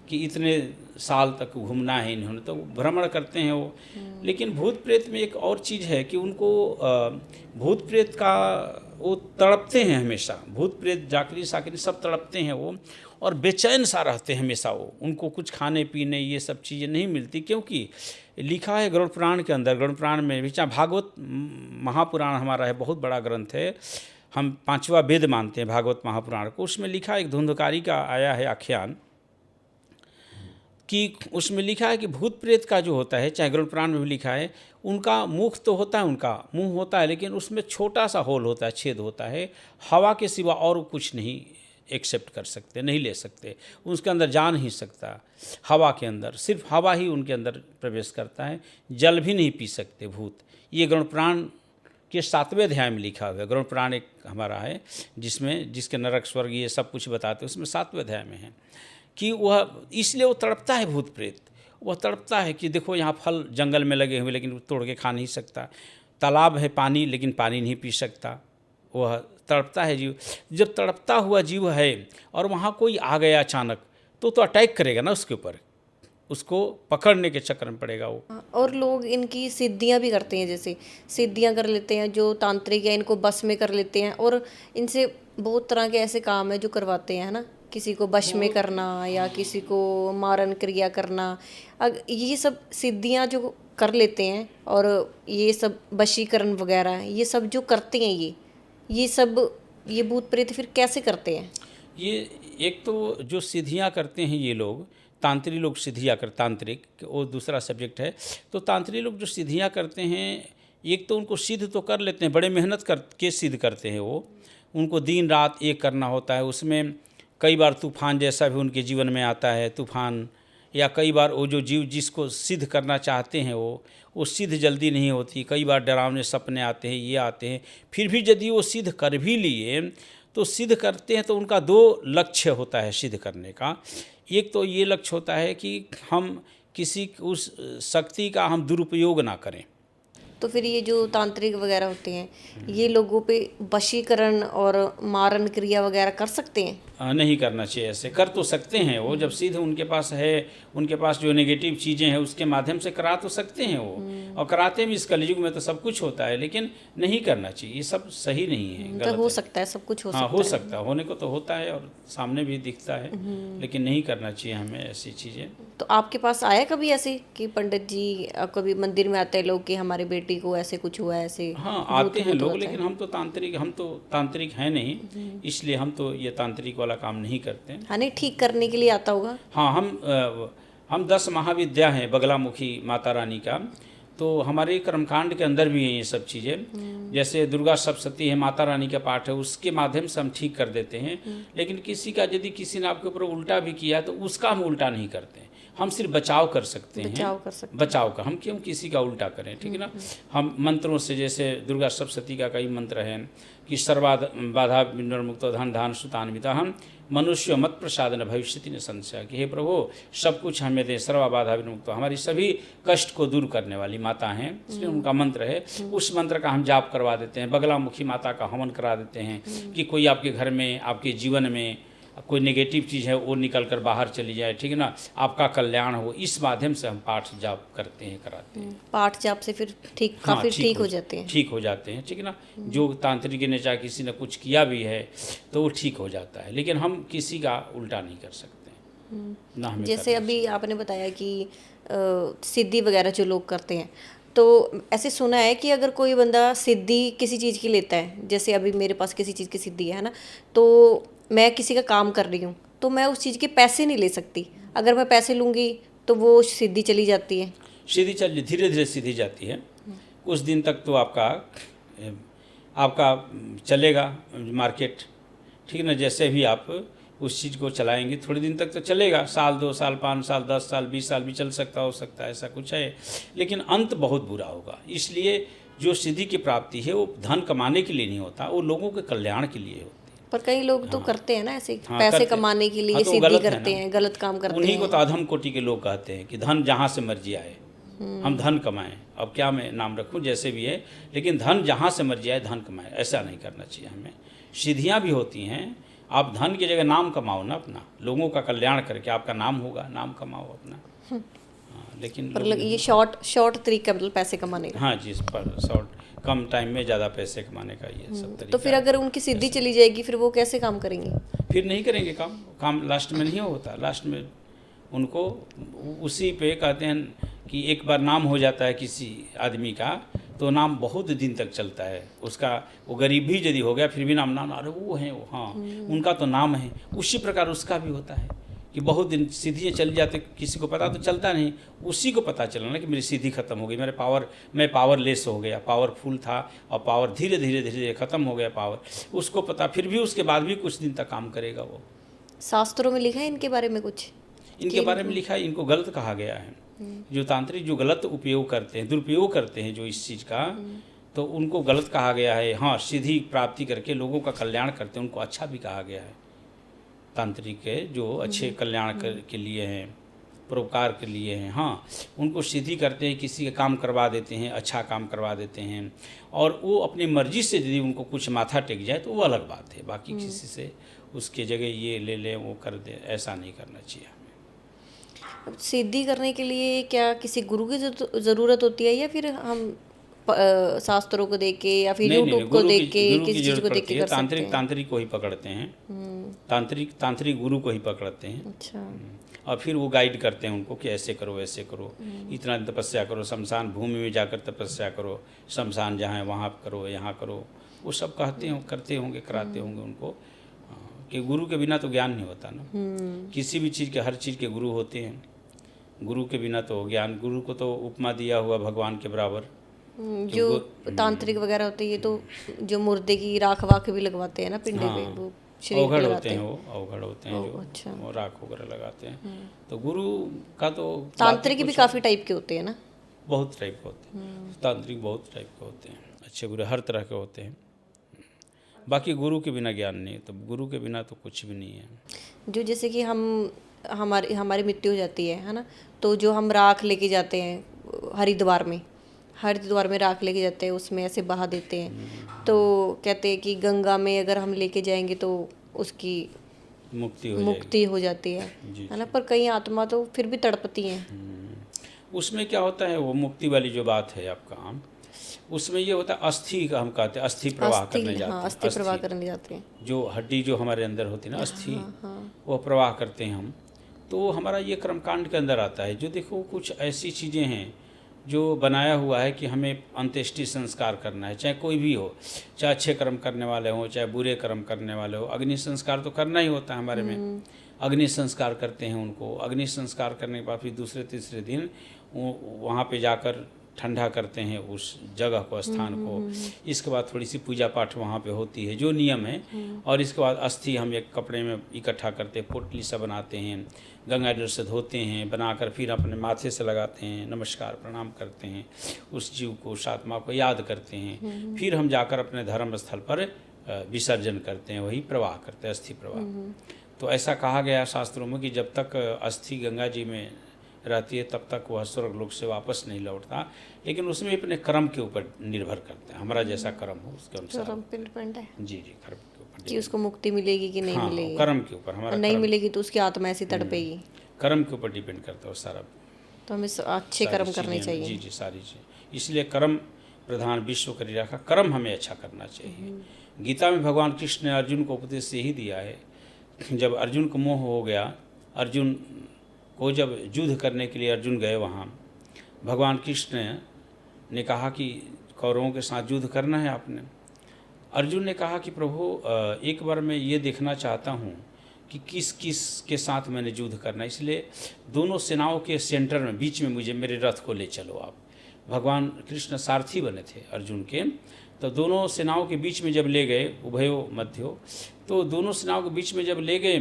कि इतने साल तक घूमना है इन्होंने, तो भ्रमण करते हैं वो। लेकिन भूत प्रेत में एक और चीज़ है कि उनको भूत प्रेत का वो तड़पते हैं हमेशा, भूत प्रेत जाकरी साकरी सब तड़पते हैं वो, और बेचैन सा रहते हैं हमेशा वो। उनको कुछ खाने पीने ये सब चीज़ें नहीं मिलती, क्योंकि लिखा है गरुड़ पुराण के अंदर, गरुड़ पुराण में भी, भागवत महापुराण हमारा है, बहुत बड़ा ग्रंथ है, हम 5वां वेद मानते हैं भागवत महापुराण को। उसमें लिखा है, एक धुंधकारी का आया है आख्यान कि उसमें लिखा है कि भूत प्रेत का जो होता है, चाहे गरुड़ पुराण में भी लिखा है, उनका मुख तो होता है, उनका मुंह होता है, लेकिन उसमें छोटा सा होल होता है, छेद होता है, हवा के सिवा और कुछ नहीं एक्सेप्ट कर सकते, नहीं ले सकते, उसके अंदर जा नहीं सकता। हवा के अंदर सिर्फ हवा ही उनके अंदर प्रवेश करता है, जल भी नहीं पी सकते भूत। ये गरुड़ पुराण के 7वें अध्याय में लिखा हुआ है। गरुड़ पुराण एक हमारा है जिसके नरक स्वर्ग ये सब कुछ बताते हैं, उसमें 7वें अध्याय में है कि वह, इसलिए वो तड़पता है भूत प्रेत। वह तड़पता है कि देखो यहाँ फल जंगल में लगे हुए, लेकिन तोड़ के खा नहीं सकता, तालाब है पानी, लेकिन पानी नहीं पी सकता, वह तड़पता है जीव। जब तड़पता हुआ जीव है और वहाँ कोई आ गया अचानक तो अटैक करेगा ना उसके ऊपर, उसको पकड़ने के चक्कर में पड़ेगा वो। और लोग इनकी सिद्धियां भी करते हैं, जैसे सिद्धियां कर लेते हैं जो तांत्रिक है, इनको बस में कर लेते हैं, और इनसे बहुत तरह के ऐसे काम है जो करवाते हैं, है ना, किसी को बश में करना या किसी को मारन क्रिया करना। ये सब सिद्धियां जो कर लेते हैं और ये सब वशीकरण वगैरह ये सब जो करते हैं, ये सब ये भूत प्रेत फिर कैसे करते हैं? ये एक तो जो सिद्धियाँ करते हैं ये लोग, तांत्रिक लोग सिद्धियाँ कर, तांत्रिक वो दूसरा सब्जेक्ट है। तो तांत्रिक लोग जो सिद्धियाँ करते हैं, एक तो उनको सिद्ध तो कर लेते हैं, बड़े मेहनत करके सिद्ध करते हैं वो। उनको दिन रात एक करना होता है, उसमें कई बार तूफान जैसा भी उनके जीवन में आता है, तूफान, या कई बार वो जो जीव जिसको सिद्ध करना चाहते हैं वो सिद्ध जल्दी नहीं होती। कई बार डरावने सपने आते हैं, ये आते हैं। फिर भी यदि वो सिद्ध कर भी लिए तो सिद्ध करते हैं तो उनका दो लक्ष्य होता है सिद्ध करने का। एक तो ये लक्ष्य होता है कि हम किसी उस शक्ति का हम दुरुपयोग ना करें। तो फिर ये जो तांत्रिक वगैरह होते हैं ये लोगों पे वशीकरण और मारन क्रिया वगैरह कर सकते हैं? नहीं करना चाहिए। ऐसे कर तो सकते हैं वो, जब सिद्ध उनके पास है, उनके पास जो नेगेटिव चीज़ें हैं उसके माध्यम से करा तो सकते हैं वो, और कराते भी। इस कलयुग में तो सब कुछ होता है, लेकिन नहीं करना चाहिए, ये सब सही नहीं है, गलत हो है। सकता है, सब कुछ हो हाँ, सकता हो है। सकता है, होने को तो होता है और सामने भी दिखता है, लेकिन नहीं करना चाहिए हमें ऐसी चीज़ें। तो आपके पास आया कभी ऐसे कि पंडित जी कभी मंदिर में आते हैं लोग कि हमारे बेटी को ऐसे कुछ हुआ है, ऐसे? हाँ, आते हैं लोग, लेकिन हम तो तांत्रिक हैं नहीं, इसलिए हम तो ये तांत्रिक वाला काम नहीं करते हैं। हाँ, नहीं, ठीक करने के लिए आता होगा। हाँ, हम 10 महाविद्या हैं बगलामुखी माता रानी का, तो हमारे कर्मकांड के अंदर भी हैं ये सब चीज़ें। जैसे दुर्गा सप्तशती है, माता रानी का पाठ है, उसके माध्यम से हम ठीक कर देते हैं। लेकिन किसी का यदि किसी ने आपके ऊपर उल्टा भी किया तो उसका हम उल्टा नहीं करते हैं, हम सिर्फ बचाव कर सकते हैं। बचाव का हम क्यों किसी का उल्टा करें, ठीक है ना। हम मंत्रों से, जैसे दुर्गा सप्तशती का कई मंत्र हैं कि सर्वबाधा विनिर्मुक्तो धन धान सुतान्विता हम मनुष्य मत प्रसादन भविष्यति न संशय, कि हे प्रभु सब कुछ हमें दे, सर्वबाधा विनिर्मुक्तो, हमारी सभी कष्ट को दूर करने वाली माता हैं, इसलिए उनका मंत्र है। उस मंत्र का हम जाप करवा देते हैं, बगलामुखी माता का हवन करा देते हैं कि कोई आपके घर में, आपके जीवन में कोई नेगेटिव चीज़ है वो निकल कर बाहर चली जाए, ठीक है ना, आपका कल्याण हो। इस माध्यम से हम पाठ जाप करते हैं, कराते हैं। पाठ जाप से फिर ठीक, काफ़ी ठीक हो जाते हैं। ठीक हो जाते हैं, ठीक है ना। जो तांत्रिक ने चाहे किसी ने कुछ किया भी है तो वो ठीक हो जाता है, लेकिन हम किसी का उल्टा नहीं कर सकते ना। हमें जैसे अभी आपने बताया कि सिद्धि वगैरह जो लोग करते हैं, तो ऐसे सुना है कि अगर कोई बंदा सिद्धि किसी चीज़ की लेता है, जैसे अभी मेरे पास किसी चीज़ की सिद्धि है ना, तो मैं किसी का काम कर रही हूँ तो मैं उस चीज़ के पैसे नहीं ले सकती। अगर मैं पैसे लूँगी तो वो सिद्धि चली जाती है। सीधी चल धीरे धीरे सीधी जाती है। कुछ दिन तक तो आपका चलेगा मार्केट, ठीक है ना। जैसे भी आप उस चीज़ को चलाएंगे थोड़े दिन तक तो चलेगा, साल 2 साल 5 साल 10 साल 20 साल भी चल सकता, हो सकता है, ऐसा कुछ है। लेकिन अंत बहुत बुरा होगा। इसलिए जो सिद्धि की प्राप्ति है वो धन कमाने के लिए नहीं होता, वो लोगों के कल्याण के लिए होती है। पर कई लोग तो करते हैं ना ऐसे, हाँ, पैसे कमाने के लिए तो सिद्धि करते हैं, गलत काम करते हैं। उन्हीं को तो अधम कोटि के लोग कहते हैं कि धन जहाँ से मर्जी आए हम धन कमाएं। अब क्या मैं नाम रखूं, जैसे भी है, लेकिन धन जहाँ से मर्जी आए धन कमाएं, ऐसा नहीं करना चाहिए हमें। सिद्धियाँ भी होती हैं, आप धन की जगह नाम कमाओ ना अपना, लोगों का कल्याण करके आपका नाम होगा, नाम कमाओ अपना। हाँ, लेकिन ये शॉर्ट तरीका मतलब पैसे कमाने का। हाँ जी, पर शॉर्ट कम टाइम में ज़्यादा पैसे कमाने का ये सब तरीका। तो फिर अगर उनकी सिद्धि चली जाएगी फिर वो कैसे काम करेंगे? फिर नहीं करेंगे काम लास्ट में नहीं होता। लास्ट में उनको उसी पे कहते हैं कि एक बार नाम हो जाता है किसी आदमी का तो नाम बहुत दिन तक चलता है उसका। वो गरीब भी यदि हो गया फिर भी नाम अरे वो हैं वो, हाँ उनका तो नाम है। उसी प्रकार उसका भी होता है कि बहुत दिन सीधी चल जाते, किसी को पता तो चलता नहीं, उसी को पता चलना कि मेरी सीधी खत्म हो गई, मैं पावरलेस हो गया। पावरफुल था और पावर धीरे धीरे ख़त्म हो गया पावर, उसको पता। फिर भी उसके बाद भी कुछ दिन तक काम करेगा वो। शास्त्रों में लिखा है इनके बारे में कुछ? इनके बारे में लिखा है, इनको गलत कहा गया है। जो तांत्रिक जो गलत उपयोग करते हैं, दुरुपयोग करते हैं जो इस चीज़ का, तो उनको गलत कहा गया है। हाँ, सीधी प्राप्ति करके लोगों का कल्याण करते हैं, उनको अच्छा भी कहा गया है। तांत्रिक के जो अच्छे कल्याण के लिए हैं, परोपकार के लिए हैं, हाँ उनको सीधी करते हैं, किसी का काम करवा देते हैं, अच्छा काम करवा देते हैं। और वो अपनी मर्जी से यदि उनको कुछ माथा टेक जाए तो वो अलग बात है। बाकी किसी से उसके जगह ये ले लें वो कर दें, ऐसा नहीं करना चाहिए हमें। अब सिद्धि करने के लिए क्या किसी गुरु की ज़रूरत होती है, या फिर हम शास्त्रों को देख के या फिर नहीं नहीं नहीं, यूट्यूब को देख के गुरु की किसी चीज़ जरूरत को देख के पड़ती है। कर सकते हैं? तांत्रिक को ही पकड़ते हैं, तांत्रिक गुरु को ही पकड़ते हैं। अच्छा। और फिर वो गाइड करते हैं उनको कि ऐसे करो ऐसे करो, इतना तपस्या करो, शमशान भूमि में जाकर तपस्या करो, शमशान जहाँ है वहाँ करो, यहाँ करो, वो सब कहते हैं, करते होंगे, कराते होंगे उनको। कि गुरु के बिना तो ज्ञान नहीं होता ना। किसी भी चीज़ के, हर चीज़ के गुरु होते हैं, गुरु के बिना तो ज्ञान, गुरु को तो उपमा दिया हुआ भगवान के बराबर। जो तांत्रिक वगैरह होते हैं, ये तो जो मुर्दे की राख वाख भी लगवाते हैं ना पिंडे पे, वो शरीर पे अवघड़ होते लगाते हैं, हैं। वो अवघड़ होते हैं जो अच्छा। वो राख वगैरह लगाते हैं। तो गुरु का तो तांत्रिक भी काफ़ी टाइप के होते हैं ना? बहुत टाइप के होते हैं, तांत्रिक बहुत टाइप के होते हैं, अच्छे बुरे हर तरह के होते हैं। बाकी गुरु के बिना ज्ञान नहीं, तो गुरु के बिना तो कुछ भी नहीं है। जो जैसे कि हमारी हमारी मृत्यु हो जाती है ना, तो जो हम राख लेके जाते हैं हरिद्वार में राख लेके जाते हैं, उसमें ऐसे बहा देते हैं, तो कहते हैं कि गंगा में अगर हम लेके जाएंगे तो उसकी मुक्ति हो जाती है ना। पर कई आत्मा तो फिर भी तड़पती हैं। उसमें क्या होता है, वो मुक्ति वाली जो बात है आपका, उसमें ये होता है अस्थि का, हम कहते हैं अस्थि प्रवाह करने जाते हैं। अस्थि प्रवाह करने जाते हैं, जो हड्डी जो हमारे अंदर होती है ना, अस्थि, वो प्रवाह करते हैं हम। तो हमारा ये कर्मकांड के अंदर आता है। जो देखो कुछ ऐसी चीज़ें हैं जो बनाया हुआ है कि हमें अंत्येष्टि संस्कार करना है, चाहे कोई भी हो, चाहे अच्छे कर्म करने वाले हों, चाहे बुरे कर्म करने वाले हो, अग्नि संस्कार तो करना ही होता है हमारे में। अग्नि संस्कार करते हैं उनको। अग्नि संस्कार करने के बाद फिर दूसरे तीसरे दिन वहाँ पे जाकर ठंडा करते हैं उस जगह को, स्थान को। इसके बाद थोड़ी सी पूजा पाठ वहाँ पे होती है, जो नियम है। और इसके बाद अस्थि हम एक कपड़े में इकट्ठा करते हैं, पोटली सा बनाते हैं, गंगा जल से धोते हैं, बनाकर फिर अपने माथे से लगाते हैं, नमस्कार प्रणाम करते हैं, उस जीव को, उस आत्मा को याद करते हैं। फिर हम जाकर अपने धर्म स्थल पर विसर्जन करते हैं, वही प्रवाह करते हैं, अस्थि प्रवाह। तो ऐसा कहा गया शास्त्रों में कि जब तक अस्थि गंगा जी में रहती है तब तक वह स्वर्ग लोक से वापस नहीं लौटता, लेकिन उसमें अपने कर्म के ऊपर निर्भर करता है। हमारा जैसा कर्म हो उसके अनुसार डिपेंड है। जी कर्म के ऊपर कि उसको मुक्ति मिलेगी कि नहीं मिलेगी। कर्म के ऊपर हमारा नहीं मिलेगी तो उसकी आत्मा ऐसी तड़पेगी। कर्म के ऊपर डिपेंड करता है सारा। तो हमें अच्छे कर्म करने चाहिए। जी सारी चीज़। इसलिए कर्म प्रधान विश्व करी रखा, कर्म हमें अच्छा करना चाहिए। गीता में भगवान कृष्ण ने अर्जुन को उपदेश यही दिया है। जब अर्जुन को मोह हो गया, अर्जुन को जब युद्ध करने के लिए अर्जुन गए वहाँ, भगवान कृष्ण ने कहा कि कौरवों के साथ युद्ध करना है आपने। अर्जुन ने कहा कि प्रभु एक बार मैं ये देखना चाहता हूँ कि किस किस के साथ मैंने युद्ध करना है, इसलिए दोनों सेनाओं के सेंटर में, बीच में मुझे मेरे रथ को ले चलो आप। भगवान कृष्ण सारथी बने थे अर्जुन के। तो दोनों सेनाओं के बीच में जब ले गए, उभयो मध्यो, तो दोनों सेनाओं के बीच में जब ले गए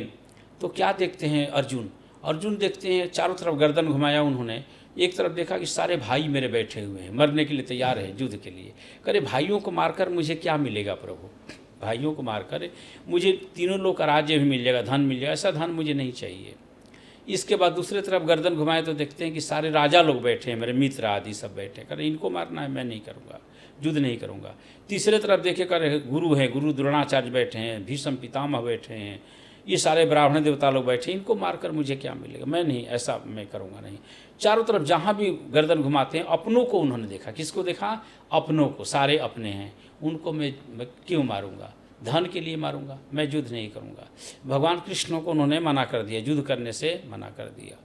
तो क्या देखते हैं अर्जुन देखते हैं चारों तरफ गर्दन घुमाया उन्होंने। एक तरफ देखा कि सारे भाई मेरे बैठे हुए हैं, मरने के लिए तैयार है युद्ध के लिए। करे भाइयों को मारकर मुझे क्या मिलेगा प्रभु, भाइयों को मारकर मुझे तीनों लोग का राज्य भी मिल जाएगा, धन मिल जाएगा, ऐसा धन मुझे नहीं चाहिए। इसके बाद दूसरे तरफ गर्दन घुमाए तो देखते हैं कि सारे राजा लोग बैठे हैं, मेरे मित्र आदि सब बैठे। करे इनको मारना है, मैं नहीं करूँगा, युद्ध नहीं करूँगा। तीसरे तरफ देखे कर गुरु हैं, गुरु द्रोणाचार्य बैठे हैं, भीष्म पितामह बैठे हैं, ये सारे ब्राह्मण देवता लोग बैठे, इनको मारकर मुझे क्या मिलेगा, मैं नहीं, ऐसा मैं करूँगा नहीं। चारों तरफ जहाँ भी गर्दन घुमाते हैं अपनों को उन्होंने देखा। किसको देखा? अपनों को। सारे अपने हैं, उनको मैं क्यों मारूँगा, धन के लिए मारूंगा, मैं युद्ध नहीं करूंगा। भगवान कृष्ण को उन्होंने मना कर दिया, युद्ध करने से मना कर दिया।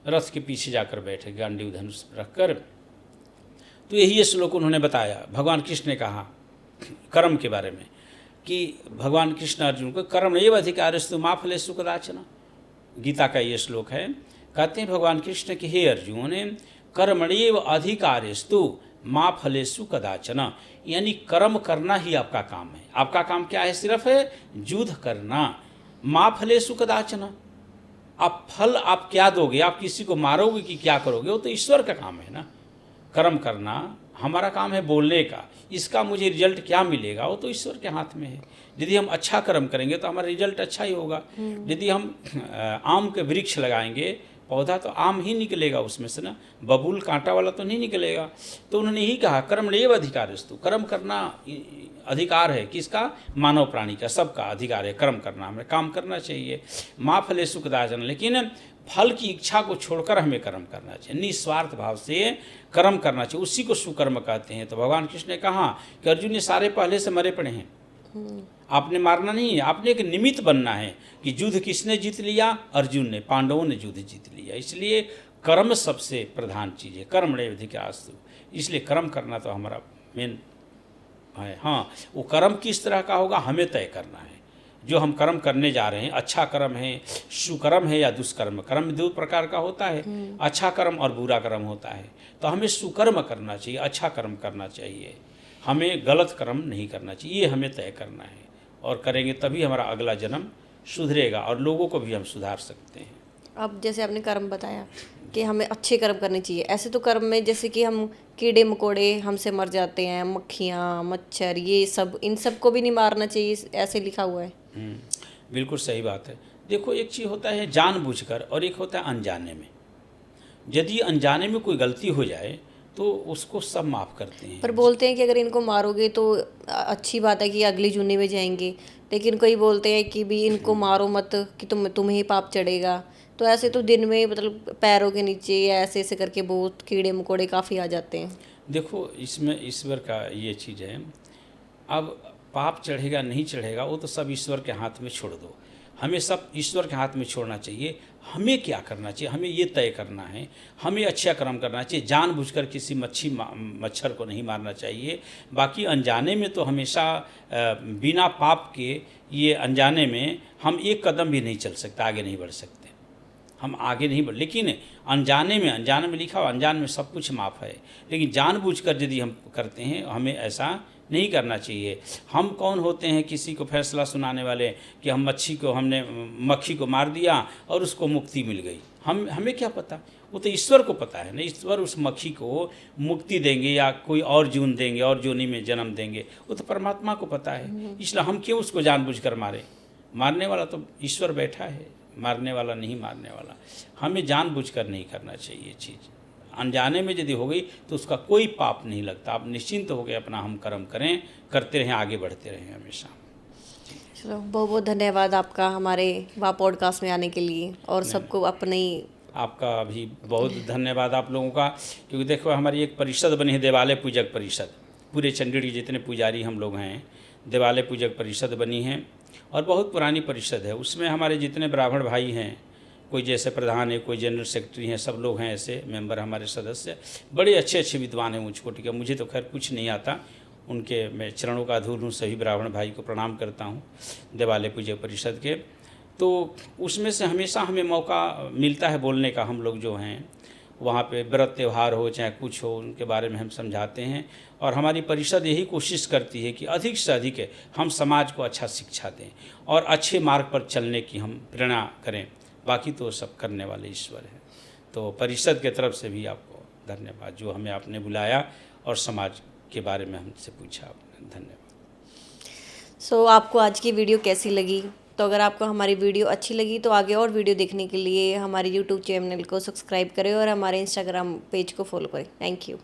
रथ के पीछे जाकर बैठे, गांडीव धनुष रखकर। तो यही श्लोक उन्होंने बताया। भगवान कृष्ण ने कहा कर्म के बारे में कि भगवान कृष्ण अर्जुन को कर्म एव अधिकारस्तु मा फलेषु कदाचन, गीता का ये श्लोक है। कहते हैं भगवान कृष्ण कि हे अर्जुन, कर्मण्येव अधिकारस्तु मा फलेषु कदाचन, यानी कर्म करना ही आपका काम है। आपका काम क्या है? सिर्फ युद्ध करना। मा फलेषु कदाचन, आप फल आप क्या दोगे, आप किसी को मारोगे कि क्या करोगे, वो तो ईश्वर का काम है ना। कर्म करना हमारा काम है बोलने का, इसका मुझे रिजल्ट क्या मिलेगा वो तो ईश्वर के हाथ में है। यदि हम अच्छा कर्म करेंगे तो हमारा रिजल्ट अच्छा ही होगा। यदि हम आम के वृक्ष लगाएंगे पौधा तो आम ही निकलेगा उसमें से ना, बबूल कांटा वाला तो नहीं निकलेगा। तो उन्होंने यही कहा कर्मण्येव अधिकारस्तु, कर्म करना अधिकार है किसका, मानव प्राणी का, सबका अधिकार है कर्म करना, हमें काम करना चाहिए। माँ फलेषु कदाचन, लेकिन फल की इच्छा को छोड़कर हमें कर्म करना चाहिए, निस्वार्थ भाव से कर्म करना चाहिए, उसी को सुकर्म कहते हैं। तो भगवान कृष्ण ने कहा कि अर्जुन ये सारे पहले से मरे पड़े हैं, आपने मारना नहीं है, आपने एक निमित्त बनना है कि युद्ध किसने जीत लिया, अर्जुन ने, पांडवों ने युद्ध जीत लिया। इसलिए कर्म सबसे प्रधान चीज़ है, कर्मण्येव अधिकारस्तु, इसलिए कर्म करना तो हमारा मेन है। हाँ, वो कर्म किस तरह का होगा हमें तय करना है। जो हम कर्म करने जा रहे हैं, अच्छा कर्म है, सुकर्म है या दुष्कर्म। कर्म दो प्रकार का होता है, अच्छा कर्म और बुरा कर्म होता है। तो हमें सुकर्म करना चाहिए, अच्छा कर्म करना चाहिए, हमें गलत कर्म नहीं करना चाहिए, ये हमें तय करना है। और करेंगे तभी हमारा अगला जन्म सुधरेगा और लोगों को भी हम सुधार सकते हैं। अब जैसे आपने कर्म बताया कि हमें अच्छे कर्म करने चाहिए, ऐसे तो कर्म में जैसे कि हम कीड़े मकोड़े हमसे मर जाते हैं, मक्खियाँ मच्छर ये सब, इन सब को भी नहीं मारना चाहिए, ऐसे लिखा हुआ है। बिल्कुल सही बात है। देखो एक चीज़ होता है जानबूझकर और एक होता है अनजाने में। यदि अनजाने में कोई गलती हो जाए तो उसको सब माफ़ करते हैं। पर बोलते हैं कि अगर इनको मारोगे तो अच्छी बात है कि अगली जूनी में जाएंगे, लेकिन कोई बोलते हैं कि भी इनको मारो मत कि तुम्हें ही पाप चढ़ेगा। तो ऐसे तो दिन में मतलब पैरों के नीचे या ऐसे ऐसे करके बहुत कीड़े मकोड़े काफ़ी आ जाते हैं। देखो इसमें ईश्वर का ये चीज़ है, अब पाप चढ़ेगा नहीं चढ़ेगा वो तो सब ईश्वर के हाथ में छोड़ दो, हमें सब ईश्वर के हाथ में छोड़ना चाहिए। हमें क्या करना चाहिए, हमें ये तय करना है, हमें अच्छा कर्म करना चाहिए, जानबूझकर किसी मच्छर को नहीं मारना चाहिए। बाकी अनजाने में तो हमेशा बिना पाप के ये अनजाने में हम एक कदम भी नहीं चल सकते, आगे नहीं बढ़ सकते, हम आगे नहीं बढ़। लेकिन अनजाने में लिखा हुआ अनजान में सब कुछ माफ़ है, लेकिन जानबूझकर यदि हम करते हैं हमें ऐसा नहीं करना चाहिए। हम कौन होते हैं किसी को फैसला सुनाने वाले कि हमने मक्खी को मार दिया और उसको मुक्ति मिल गई। हमें क्या पता, वो तो ईश्वर को पता है ना। ईश्वर उस मक्खी को मुक्ति देंगे या कोई और जून देंगे और जोनी में जन्म देंगे, वो तो परमात्मा को पता है। इसलिए हम क्यों उसको जानबूझकर मारे, मारने वाला तो ईश्वर बैठा है, मारने वाला नहीं मारने वाला। हमें जानबूझकर नहीं करना चाहिए चीज़, अनजाने में यदि हो गई तो उसका कोई पाप नहीं लगता। आप निश्चिंत हो गए अपना हम कर्म करें, करते रहें, आगे बढ़ते रहें हमेशा। चलो बहुत बहुत धन्यवाद आपका हमारे पॉडकास्ट में आने के लिए, और सबको अपनी आपका भी बहुत धन्यवाद आप लोगों का, क्योंकि देखो हमारी एक परिषद बनी है, देवालय पूजक परिषद। पूरे चंडीगढ़ के जितने पुजारी हम लोग हैं, देवालय पूजक परिषद बनी है और बहुत पुरानी परिषद है। उसमें हमारे जितने ब्राह्मण भाई हैं, कोई जैसे प्रधान है, कोई जनरल सेक्रेटरी हैं, सब लोग हैं ऐसे मेंबर हमारे सदस्य। बड़े अच्छे अच्छे विद्वान हैं ऊँच कोटि के, मुझे तो खैर कुछ नहीं आता, उनके मैं चरणों का धूल हूँ। सभी ब्राह्मण भाई को प्रणाम करता हूँ देवालय पूजक परिषद के। तो उसमें से हमेशा हमें मौका मिलता है बोलने का। हम लोग जो हैं वहाँ पे व्रत त्यौहार हो चाहे कुछ हो, उनके बारे में हम समझाते हैं। और हमारी परिषद यही कोशिश करती है कि अधिक से अधिक हम समाज को अच्छा शिक्षा दें और अच्छे मार्ग पर चलने की हम प्रेरणा करें। बाकी तो सब करने वाले ईश्वर हैं। तो परिषद के तरफ से भी आपको धन्यवाद, जो हमें आपने बुलाया और समाज के बारे में हमसे पूछा आपने, धन्यवाद। सो आपको आज की वीडियो कैसी लगी? तो अगर आपको हमारी वीडियो अच्छी लगी तो आगे और वीडियो देखने के लिए हमारे यूट्यूब चैनल को सब्सक्राइब करें और हमारे इंस्टाग्राम पेज को फॉलो करें। Thank you.